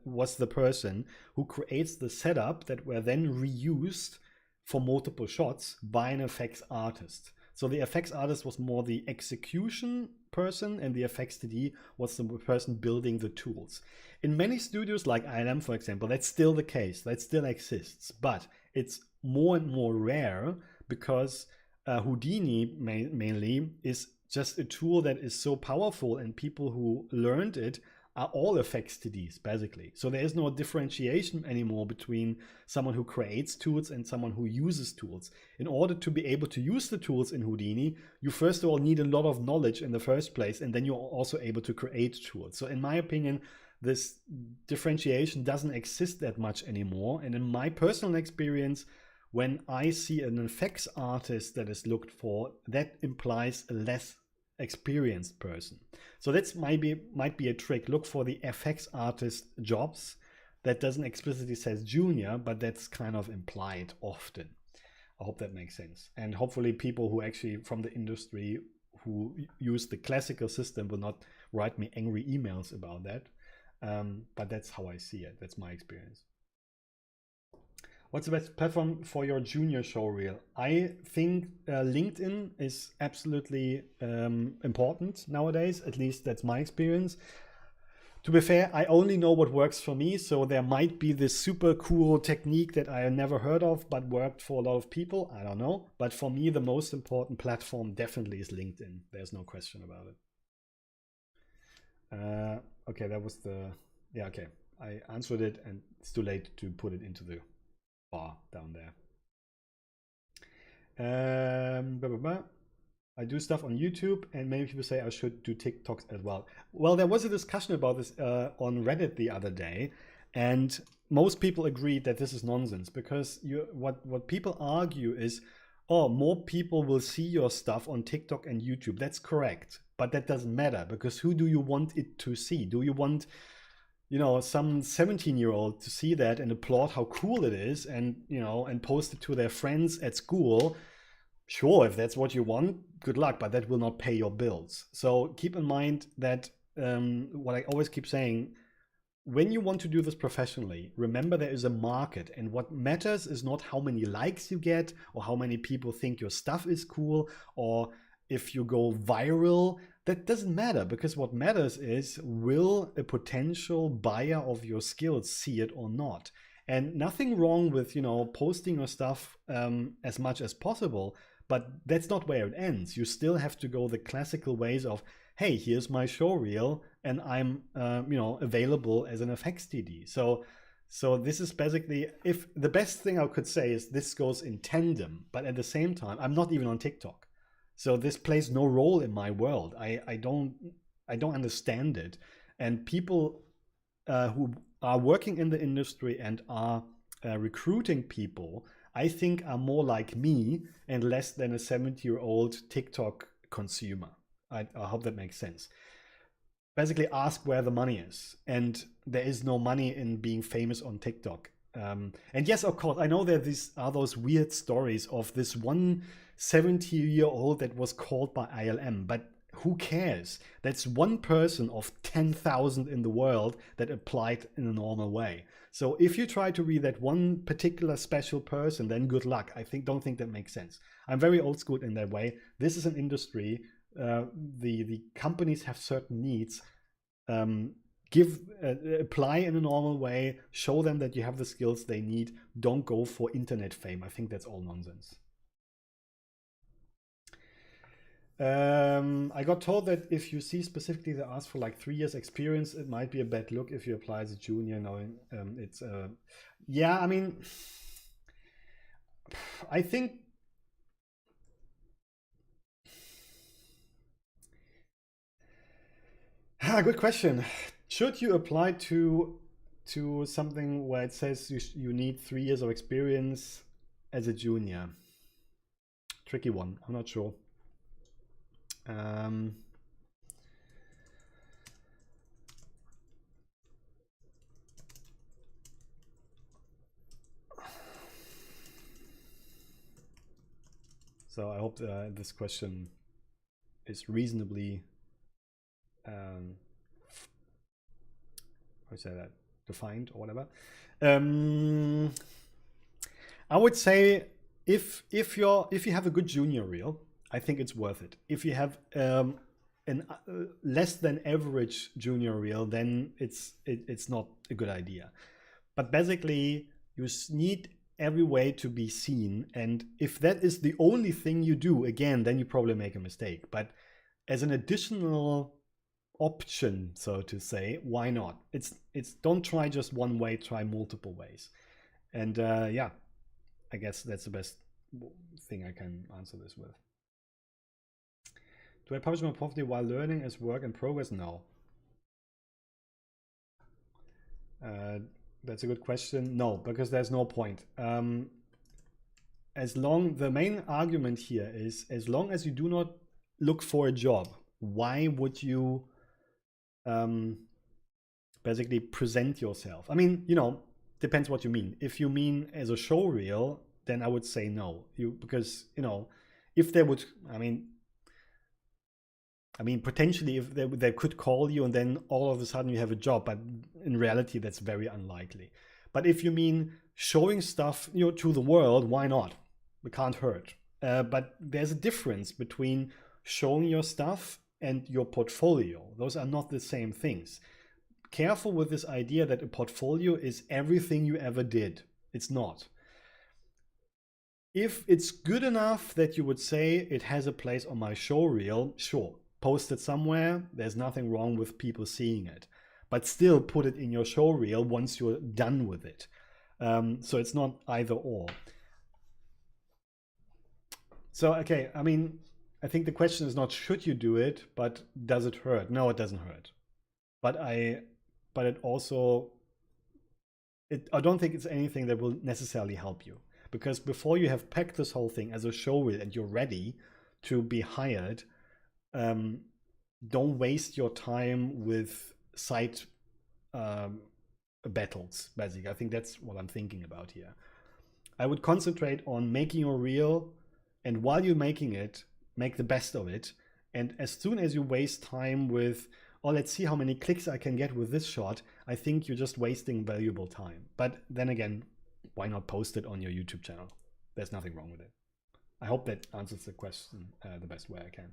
was the person who creates the setup that were then reused for multiple shots by an effects artist. So the effects artist was more the execution person, and the effects TD was the person building the tools. In many studios like ILM, for example, that's still the case. That still exists, but it's more and more rare, because Houdini mainly is just a tool that is so powerful, and people who learned it are all effects TDs, basically. So there is no differentiation anymore between someone who creates tools and someone who uses tools. In order to be able to use the tools in Houdini, you first of all need a lot of knowledge in the first place, and then you're also able to create tools. So in my opinion, this differentiation doesn't exist that much anymore. And in my personal experience, when I see an effects artist that is looked for, that implies a less experienced person. So that's might be a trick. Look for the effects artist jobs. That doesn't explicitly says junior, but that's kind of implied often. I hope that makes sense. And hopefully people who actually from the industry who use the classical system will not write me angry emails about that. But that's how I see it. That's my experience. What's the best platform for your junior show reel? I think LinkedIn is absolutely important nowadays. At least that's my experience. To be fair, I only know what works for me. So there might be this super cool technique that I never heard of, but worked for a lot of people. I don't know. But for me, the most important platform definitely is LinkedIn. There's no question about it. Okay, that was yeah, okay. I answered it, and it's too late to put it into the bar down there. I do stuff on YouTube, and many people say I should do TikToks as well. Well, there was a discussion about this on Reddit the other day, and most people agreed that this is nonsense because what people argue is, oh, more people will see your stuff on TikTok and YouTube. That's correct, but that doesn't matter because who do you want it to see? Do you want, some 17-year-old to see that and applaud how cool it is and, and post it to their friends at school? Sure, if that's what you want, good luck, but that will not pay your bills. So keep in mind that what I always keep saying, when you want to do this professionally, remember there is a market, and what matters is not how many likes you get or how many people think your stuff is cool or if you go viral. That doesn't matter, because what matters is, will a potential buyer of your skills see it or not? And nothing wrong with, posting your stuff as much as possible, but that's not where it ends. You still have to go the classical ways of, hey, here's my show reel, and I'm, available as an FXTD. So this is basically, if the best thing I could say is this goes in tandem, but at the same time, I'm not even on TikTok. So this plays no role in my world. I don't understand it. And people who are working in the industry and are recruiting people, I think are more like me and less than a 70-year-old TikTok consumer. I hope that makes sense. Basically ask where the money is. And there is no money in being famous on TikTok. And yes, of course, I know that these are those weird stories of this one 70-year-old that was called by ILM, but who cares? That's one person of 10,000 in the world that applied in a normal way. So if you try to be that one particular special person, then good luck. Don't think that makes sense. I'm very old school in that way. This is an industry. The companies have certain needs. Apply in a normal way. Show them that you have the skills they need. Don't go for internet fame. I think that's all nonsense. I got told that if you see specifically they ask for like 3 years experience, it might be a bad look if you apply as a junior. Knowing it's yeah, I mean, I think good question. Should you apply to something where it says you need 3 years of experience as a junior? Tricky one. I'm not sure. So I hope this question is reasonably, how do say that, defined or whatever. I would say if you have a good junior reel, I think it's worth it. If you have an less than average junior reel, then it's not a good idea. But basically, you need every way to be seen, and if that is the only thing you do, again, then you probably make a mistake. But as an additional option, so to say, why not? It's don't try just one way, try multiple ways. And yeah, I guess that's the best thing I can answer this with. Do I publish my property while learning as work in progress? No. That's a good question. No, because there's no point. The main argument here is, as long as you do not look for a job, why would you basically present yourself? I mean, depends what you mean. If you mean as a show reel, then I would say no. Because if they would, I mean, potentially if they could call you and then all of a sudden you have a job, but in reality, that's very unlikely. But if you mean showing stuff to the world, why not? It can't hurt. But there's a difference between showing your stuff and your portfolio. Those are not the same things. Careful with this idea that a portfolio is everything you ever did. It's not. If it's good enough that you would say it has a place on my show reel, sure. Post it somewhere, there's nothing wrong with people seeing it, but still put it in your show reel once you're done with it. So it's not either or. So, okay, I mean, I think the question is not should you do it, but does it hurt? No, it doesn't hurt. But it also, I don't think it's anything that will necessarily help you, because before you have packed this whole thing as a show reel and you're ready to be hired, don't waste your time with side battles. Basically, I think that's what I'm thinking about here. I would concentrate on making your reel, and while you're making it, make the best of it. And as soon as you waste time with, oh, let's see how many clicks I can get with this shot, I think you're just wasting valuable time. But then again, why not post it on your YouTube channel? There's nothing wrong with it. I hope that answers the question the best way I can.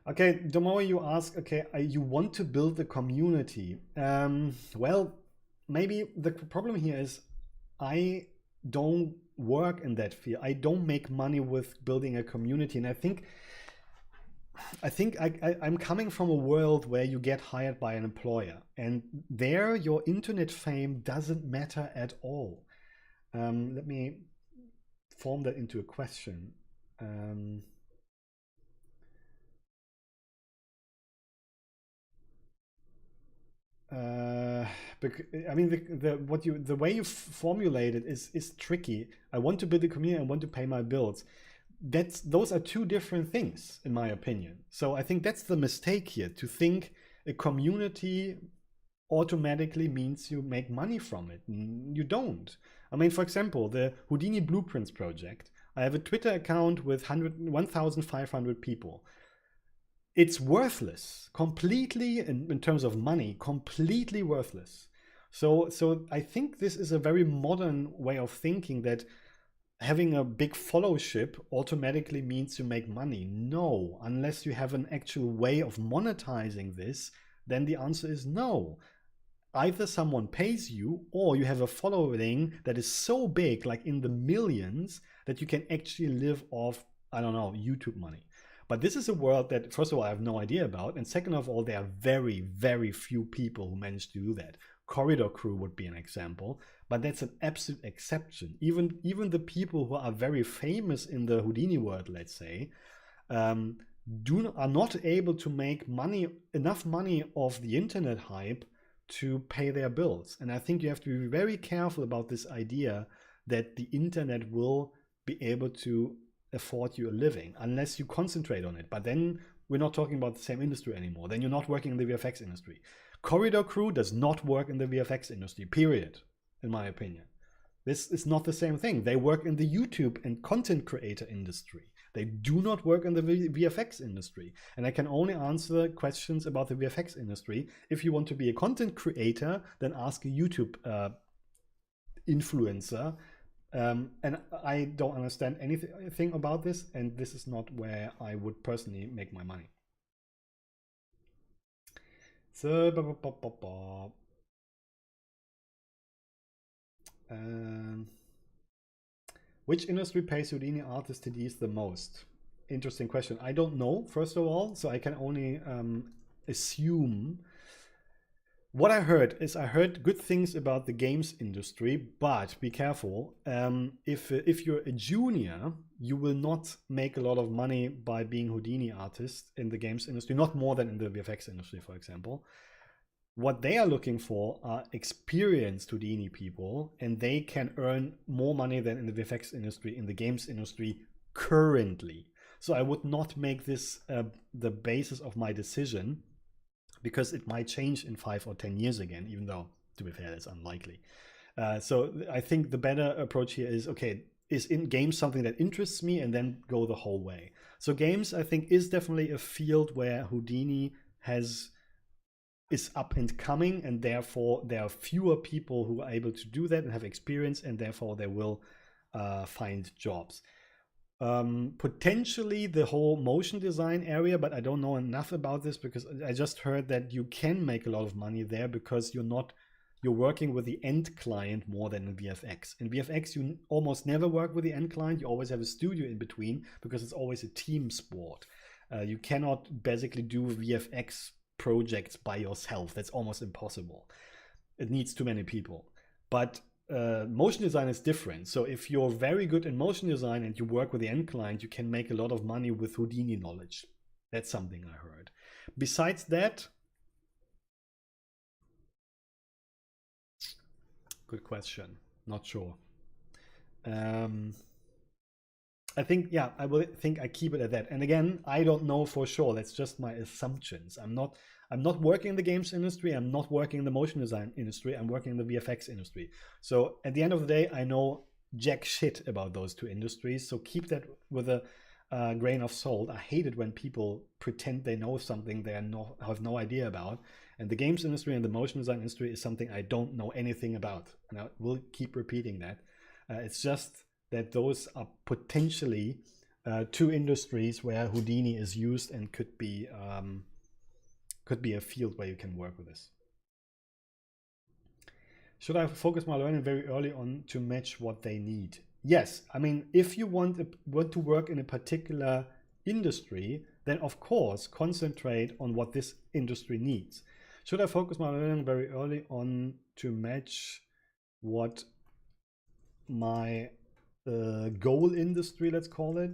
Okay, the more you ask, okay, you want to build a community. Well, maybe the problem here is I don't work in that field. I don't make money with building a community. And I think I'm coming from a world where you get hired by an employer, and there your internet fame doesn't matter at all. Let me form that into a question. I mean, the way you formulate it is tricky. I want to build a community. I want to pay my bills. Those are two different things, in my opinion. So I think that's the mistake here, to think a community automatically means you make money from it. You don't. I mean, for example, the Houdini Blueprints project. I have a Twitter account with 1,500 people. It's worthless, completely, in terms of money, completely worthless. So I think this is a very modern way of thinking, that having a big followership automatically means you make money. No, unless you have an actual way of monetizing this, then the answer is no. Either someone pays you, or you have a following that is so big, like in the millions, that you can actually live off, I don't know, YouTube money. But this is a world that, first of all, I have no idea about. And second of all, there are very, very few people who manage to do that. Corridor Crew would be an example, but that's an absolute exception. Even the people who are very famous in the Houdini world, let's say, are not able to make enough money off the internet hype to pay their bills. And I think you have to be very careful about this idea that the internet will be able to afford you a living unless you concentrate on it. But then we're not talking about the same industry anymore. Then you're not working in the VFX industry. Corridor Crew does not work in the VFX industry, period, in my opinion. This is not the same thing. They work in the YouTube and content creator industry. They do not work in the VFX industry. And I can only answer questions about the VFX industry. If you want to be a content creator, then ask a YouTube influencer. And I don't understand anything about this, and this is not where I would personally make my money. So, which industry pays Houdini artists TDs the most? Interesting question. I don't know, first of all, so I can only assume. What I heard good things about the games industry, but be careful. If you're a junior, you will not make a lot of money by being Houdini artist in the games industry, not more than in the VFX industry, for example. What they are looking for are experienced Houdini people, and they can earn more money than in the VFX industry, in the games industry currently. So I would not make this the basis of my decision, because it might change in 5 or 10 years again, even though, to be fair, that's unlikely. So I think the better approach here is, okay, is in games something that interests me, and then go the whole way. So games, I think, is definitely a field where Houdini is up and coming, and therefore there are fewer people who are able to do that and have experience, and therefore they will find jobs. Potentially the whole motion design area, but I don't know enough about this, because I just heard that you can make a lot of money there because you're working with the end client more than in VFX. In VFX, you almost never work with the end client. You always have a studio in between, because it's always a team sport. You cannot basically do VFX projects by yourself. That's almost impossible. It needs too many people. But motion design is different. So if you're very good in motion design and you work with the end client, you can make a lot of money with Houdini knowledge. That's something I heard. Besides that, good question. Not sure. I think, yeah, I will think I keep it at that. And again, I don't know for sure. That's just my assumptions. I'm not working in the games industry. I'm not working in the motion design industry. I'm working in the VFX industry. So at the end of the day, I know jack shit about those two industries. So keep that with a grain of salt. I hate it when people pretend they know something they have no idea about. And the games industry and the motion design industry is something I don't know anything about. And I will keep repeating that. It's just that those are potentially two industries where Houdini is used and could be a field where you can work with this. Should I focus my learning very early on to match what they need? Yes, I mean, if you want to work in a particular industry, then of course concentrate on what this industry needs. Should I focus my learning very early on to match what my goal industry, let's call it,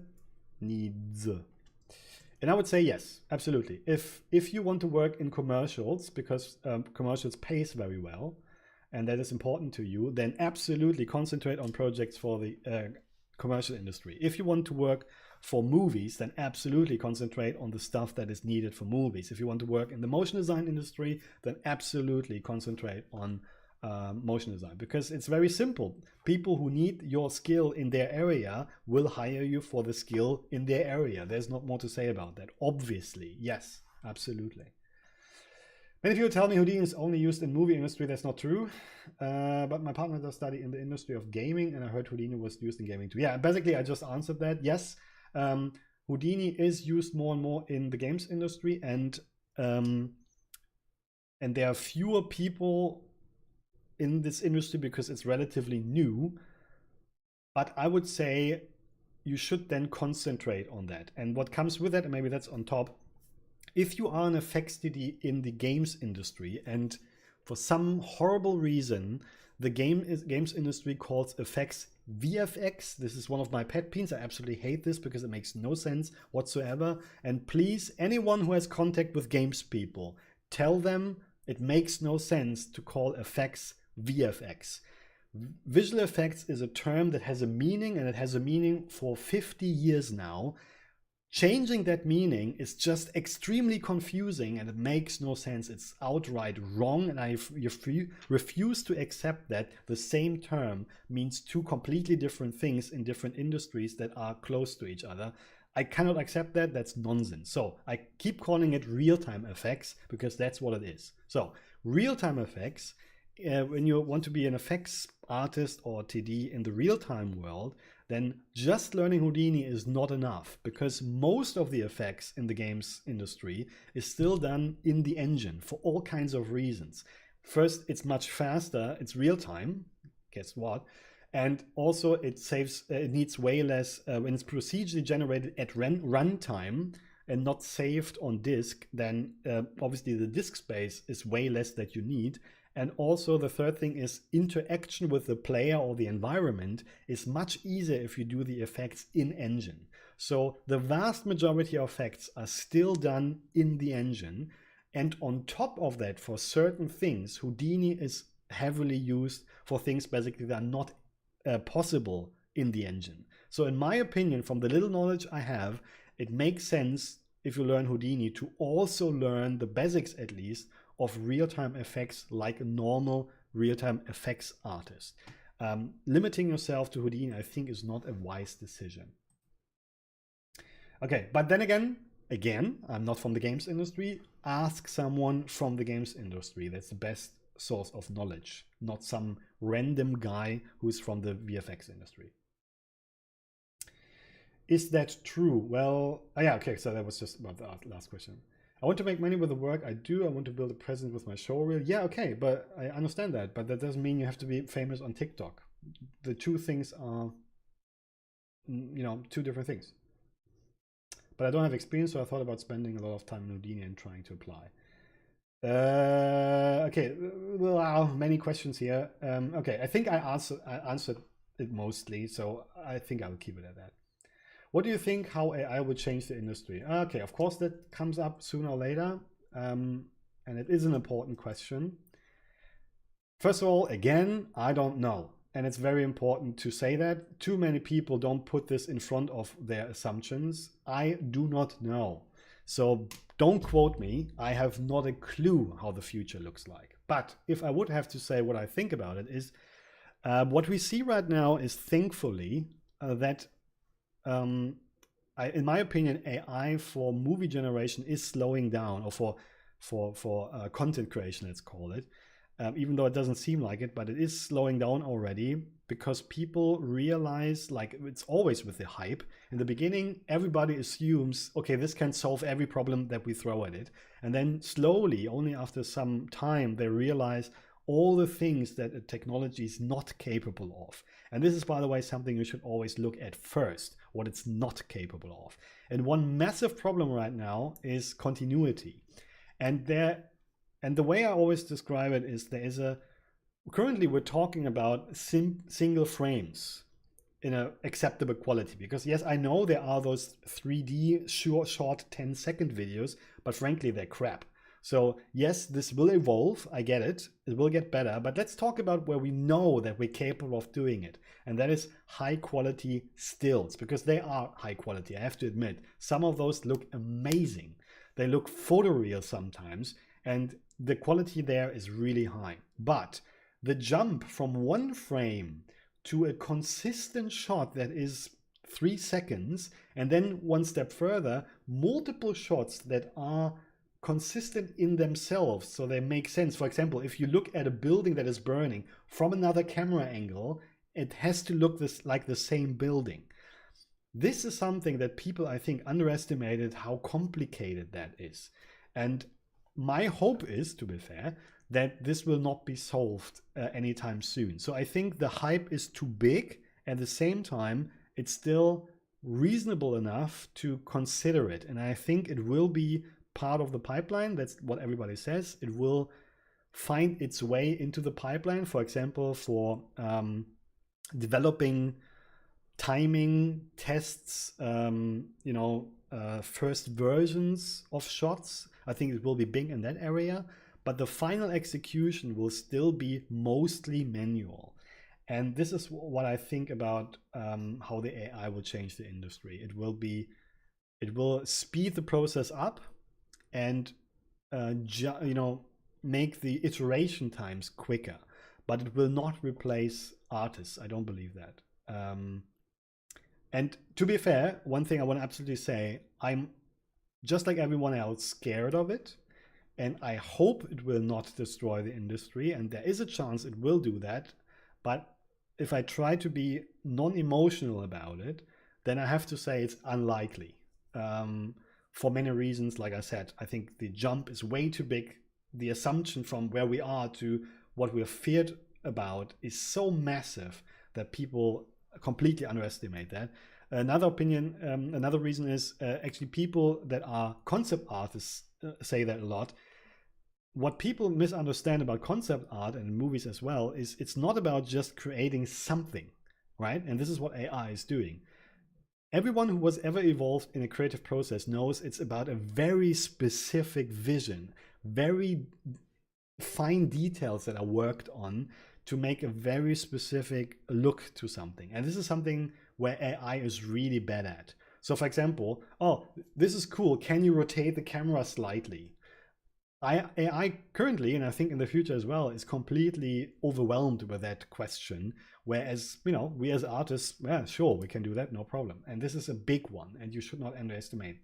needs? And I would say yes, absolutely. If you want to work in commercials, because commercials pays very well, and that is important to you, then absolutely concentrate on projects for the commercial industry. If you want to work for movies, then absolutely concentrate on the stuff that is needed for movies. If you want to work in the motion design industry, then absolutely concentrate on motion design, because it's very simple. People who need your skill in their area will hire you for the skill in their area. There's not more to say about that. Obviously, yes, absolutely. Many people tell me Houdini is only used in movie industry. That's not true. But my partner does study in the industry of gaming, and I heard Houdini was used in gaming too. Yeah, basically I just answered that. Yes, Houdini is used more and more in the games industry, and there are fewer people in this industry because it's relatively new. But I would say you should then concentrate on that. And what comes with that, and maybe that's on top, if you are an effects DD in the games industry, and for some horrible reason the games industry calls effects VFX, this is one of my pet peeves. I absolutely hate this because it makes no sense whatsoever. And please, anyone who has contact with games people, tell them it makes no sense to call effects VFX. Visual effects is a term that has a meaning, and it has a meaning for 50 years now. Changing that meaning is just extremely confusing, and it makes no sense. It's outright wrong, and I refuse to accept that the same term means two completely different things in different industries that are close to each other. I cannot accept that. That's nonsense. So I keep calling it real-time effects because that's what it is. So real-time effects, when you want to be an effects artist or TD in the real-time world, then just learning Houdini is not enough, because most of the effects in the games industry is still done in the engine for all kinds of reasons. First, it's much faster, it's real-time, guess what? And also it needs way less, when it's procedurally generated at runtime and not saved on disk, then obviously the disk space is way less that you need. And also the third thing is interaction with the player or the environment is much easier if you do the effects in engine. So the vast majority of effects are still done in the engine. And on top of that, for certain things, Houdini is heavily used for things basically that are not possible in the engine. So in my opinion, from the little knowledge I have, it makes sense if you learn Houdini to also learn the basics at least of real-time effects like a normal real-time effects artist. Limiting yourself to Houdini, I think, is not a wise decision. Okay, but then again, I'm not from the games industry. Ask someone from the games industry. That's the best source of knowledge, not some random guy who's from the VFX industry. Is that true? Well, yeah, okay, so that was just about the last question. I want to make money with the work I do. I want to build a presence with my showreel. Yeah, okay, but I understand that. But that doesn't mean you have to be famous on TikTok. The two things are, two different things. But I don't have experience, so I thought about spending a lot of time in Houdini and trying to apply. Okay, wow, many questions here. Okay, I think I answered it mostly, so I think I will keep it at that. What do you think how AI will change the industry? Okay, of course that comes up sooner or later, and it is an important question. First of all, again, I don't know. And it's very important to say that. Too many people don't put this in front of their assumptions. I do not know. So don't quote me. I have not a clue how the future looks like. But if I would have to say what I think about it is, what we see right now is thankfully that in my opinion, AI for movie generation is slowing down, or for content creation, let's call it. Even though it doesn't seem like it, but it is slowing down already because people realize, like it's always with the hype. In the beginning, everybody assumes, okay, this can solve every problem that we throw at it. And then slowly, only after some time, they realize all the things that a technology is not capable of. And this is, by the way, something you should always look at first, what it's not capable of. And one massive problem right now is continuity. And the way I always describe it is currently we're talking about single frames in an acceptable quality, because yes, I know there are those 3D short 10-second videos, but frankly, they're crap. So yes, this will evolve, I get it, it will get better, but let's talk about where we know that we're capable of doing it. And that is high quality stills, because they are high quality, I have to admit. Some of those look amazing. They look photoreal sometimes, and the quality there is really high. But the jump from one frame to a consistent shot that is 3 seconds, and then one step further, multiple shots that are consistent in themselves, so they make sense. For example, if you look at a building that is burning from another camera angle, it has to look like the same building. This is something that people, I think, underestimated how complicated that is. And my hope is, to be fair, that this will not be solved anytime soon. So I think the hype is too big. At the same time, it's still reasonable enough to consider it. And I think it will be part of the pipeline. That's what everybody says. It will find its way into the pipeline, for example, for developing timing tests, first versions of shots. I think it will be big in that area, but the final execution will still be mostly manual. And this is what I think about how the AI will change the industry. It will speed the process up and make the iteration times quicker, but it will not replace artists. I don't believe that. And to be fair, one thing I want to absolutely say, I'm just like everyone else scared of it, and I hope it will not destroy the industry, and there is a chance it will do that. But if I try to be non-emotional about it, then I have to say it's unlikely. For many reasons, like I said, I think the jump is way too big. The assumption from where we are to what we're feared about is so massive that people completely underestimate that. Another reason is actually people that are concept artists say that a lot. What people misunderstand about concept art and movies as well is it's not about just creating something, right? And this is what AI is doing. Everyone who was ever involved in a creative process knows it's about a very specific vision, very fine details that are worked on to make a very specific look to something. And this is something where AI is really bad at. So for example, oh, this is cool, can you rotate the camera slightly? AI currently, and I think in the future as well, is completely overwhelmed with that question. Whereas, we as artists, yeah, sure, we can do that, no problem. And this is a big one, and you should not underestimate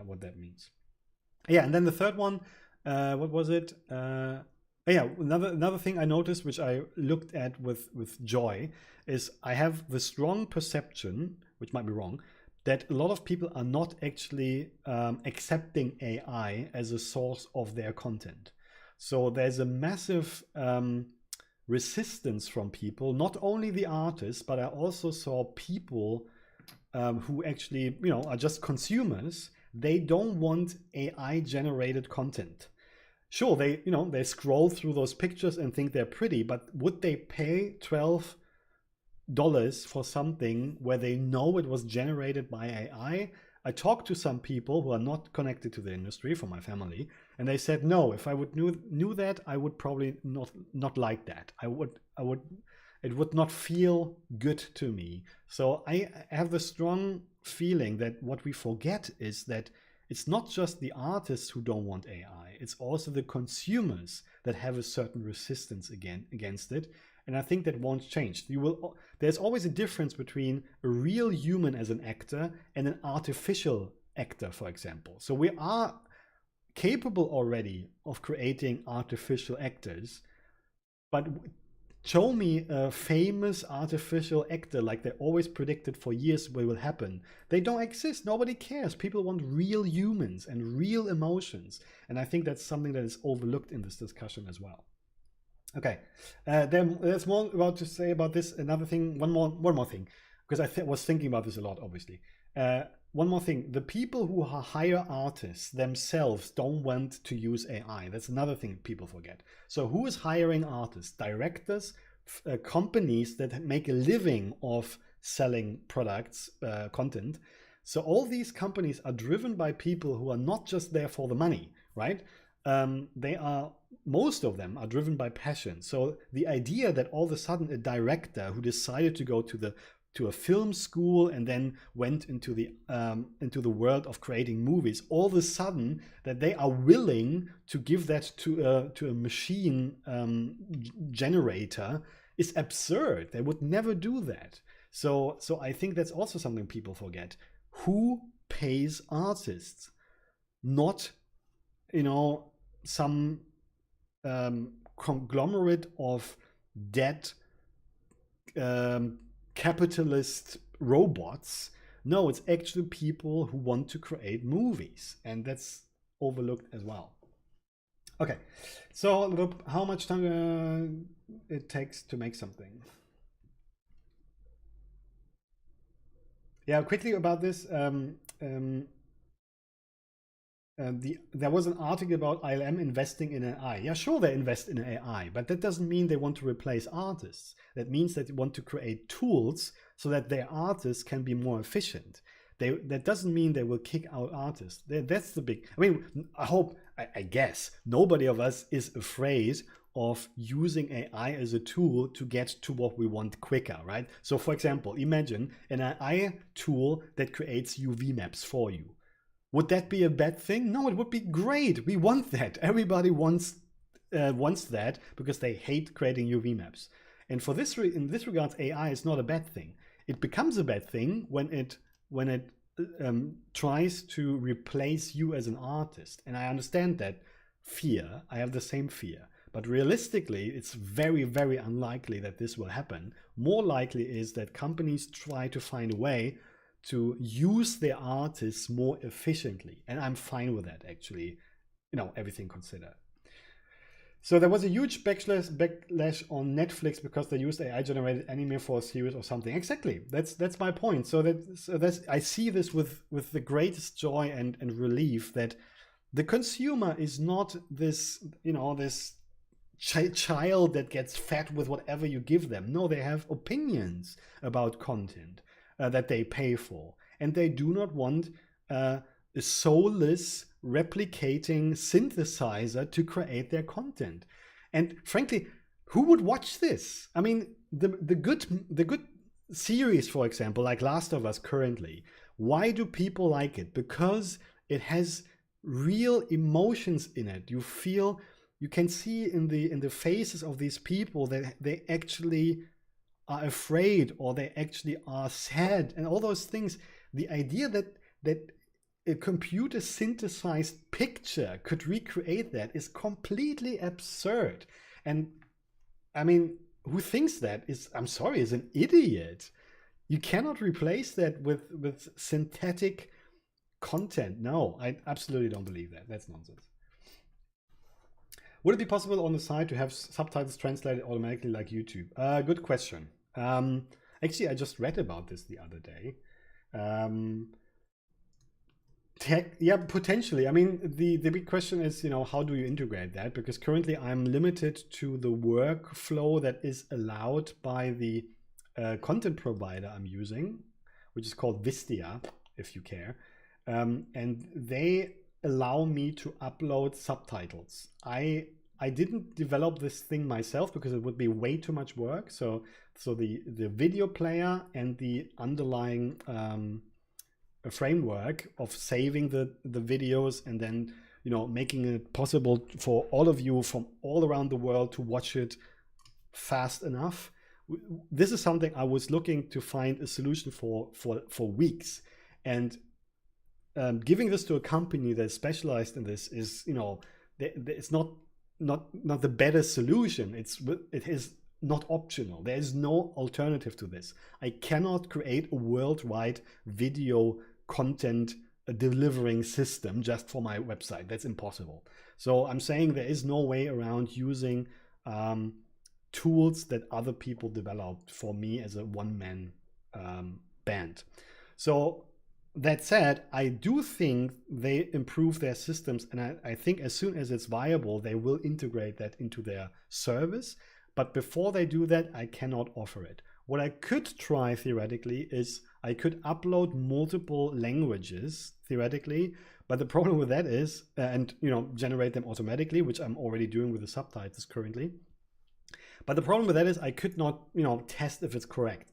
what that means. Yeah, and then the third one, what was it? Yeah, another thing I noticed, which I looked at with joy, is I have the strong perception, which might be wrong, that a lot of people are not actually accepting AI as a source of their content. So there's a massive resistance from people, not only the artists, but I also saw people who actually, are just consumers. They don't want AI generated content. Sure, they scroll through those pictures and think they're pretty, but would they pay $12 for something where they know it was generated by AI? I talked to some people who are not connected to the industry from my family, and they said, no, if I would knew that, I would probably not like that. It would not feel good to me. So I have the strong feeling that what we forget is that it's not just the artists who don't want AI, it's also the consumers that have a certain resistance against it. And I think that won't change. There's always a difference between a real human as an actor and an artificial actor, for example. So we are capable already of creating artificial actors, but show me a famous artificial actor like they always predicted for years what will happen. They don't exist. Nobody cares. People want real humans and real emotions. And I think that's something that is overlooked in this discussion as well. Okay, then there's more about to say about this. Another thing, one more thing, because I was thinking about this a lot, obviously. One more thing, the people who hire artists themselves don't want to use AI. That's another thing people forget. So who is hiring artists? Directors, companies that make a living of selling products, content. So all these companies are driven by people who are not just there for the money, right? Most of them are driven by passion. So the idea that all of a sudden a director who decided to go to a film school and then went into the world of creating movies, all of a sudden that they are willing to give that to a machine generator is absurd. They would never do that. So I think that's also something people forget. Who pays artists? Not, some conglomerate of dead capitalist robots. No, it's actually people who want to create movies, and that's overlooked as well. Okay, so how much time it takes to make something? Yeah, quickly about this. There was an article about ILM investing in AI. Yeah, sure, they invest in AI, but that doesn't mean they want to replace artists. That means that they want to create tools so that their artists can be more efficient. That doesn't mean they will kick out artists. That's the big. I mean, I guess nobody of us is afraid of using AI as a tool to get to what we want quicker, right? So, for example, imagine an AI tool that creates UV maps for you. Would that be a bad thing? No, it would be great. We want that. Everybody wants that because they hate creating UV maps. And in this regards, AI is not a bad thing. It becomes a bad thing when it tries to replace you as an artist. And I understand that fear. I have the same fear. But realistically, it's very, very unlikely that this will happen. More likely is that companies try to find a way to use their artists more efficiently. And I'm fine with that, actually, everything considered. So there was a huge backlash on Netflix because they used AI-generated anime for a series or something. Exactly, that's my point. I see this with the greatest joy and relief that the consumer is not this, this child that gets fed with whatever you give them. No, they have opinions about content that they pay for, and they do not want a soulless replicating synthesizer to create their content. And frankly, who would watch this? I mean, the good series, for example, like Last of Us currently, why do people like it? Because it has real emotions in it. You can see in the faces of these people that they actually are afraid or they actually are sad and all those things. The idea that a computer synthesized picture could recreate that is completely absurd. And I mean, who thinks that is an idiot. You cannot replace that with synthetic content. No, I absolutely don't believe that. That's nonsense. Would it be possible on the site to have subtitles translated automatically like YouTube? Good question. Actually, I just read about this the other day. Tech, yeah, potentially. I mean, the big question is, you know, how do you integrate that? Because currently I'm limited to the workflow that is allowed by the content provider I'm using, which is called Vistia, if you care. And they allow me to upload subtitles. I didn't develop this thing myself because it would be way too much work. So the video player and the underlying a framework of saving the videos and then, you know, making it possible for all of you from all around the world to watch it fast enough. This is something I was looking to find a solution for weeks, and giving this to a company that's specialized in this is, you know, it's not the better solution. It is not optional. There is no alternative to this. I cannot create a worldwide video content delivering system just for my website. That's impossible. So I'm saying there is no way around using tools that other people developed for me as a one-man band. So that said, I do think they improve their systems, and I think as soon as it's viable, they will integrate that into their service. But before they do that, I cannot offer it. What I could try theoretically is I could upload multiple languages theoretically, but the problem with that is, and you know, generate them automatically, which I'm already doing with the subtitles currently. But the problem with that is I could not, you know, test if it's correct.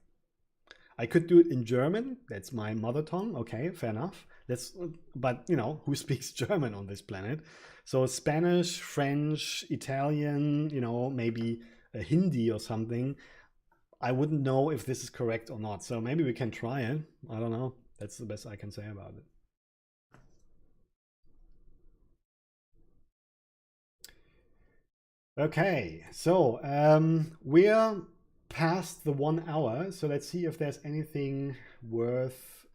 I could do it in German. That's my mother tongue. Okay, fair enough. But you know, who speaks German on this planet? So Spanish, French, Italian, you know, maybe a Hindi or something. I wouldn't know if this is correct or not. So maybe we can try it. I don't know. That's the best I can say about it. Okay, so we're past the 1 hour. So let's see if there's anything worth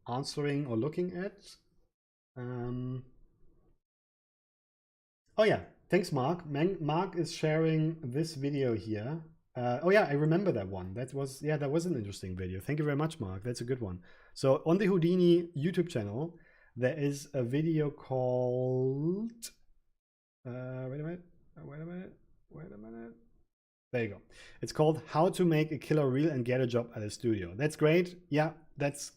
answering or looking at. Oh yeah, thanks, Mark. Mark is sharing this video here. Oh yeah, I remember that one. That was an interesting video. Thank you very much, Mark. That's a good one. So on the Houdini YouTube channel, there is a video called. Wait a minute. There you go. It's called "How to Make a Killer Reel and Get a Job at a Studio." That's great. Yeah, that's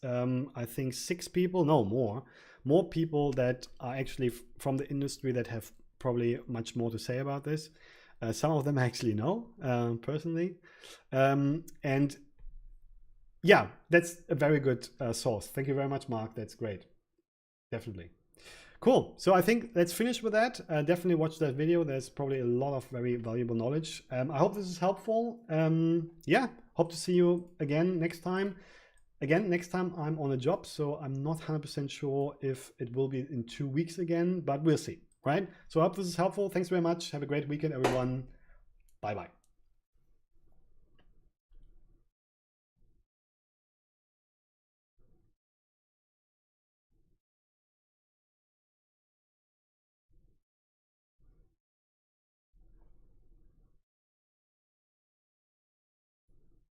I think 6 people, no more people that are actually from the industry that have probably much more to say about this. Some of them I actually know personally, and yeah, that's a very good source. Thank you very much, Mark. That's great. Definitely. Cool. So I think let's finish with that. Definitely watch that video. There's probably a lot of very valuable knowledge. I hope this is helpful. Yeah, hope to see you again next time. Again, next time I'm on a job, so I'm not 100% sure if it will be in 2 weeks again, but we'll see, right? So I hope this is helpful. Thanks very much. Have a great weekend, everyone. Bye-bye.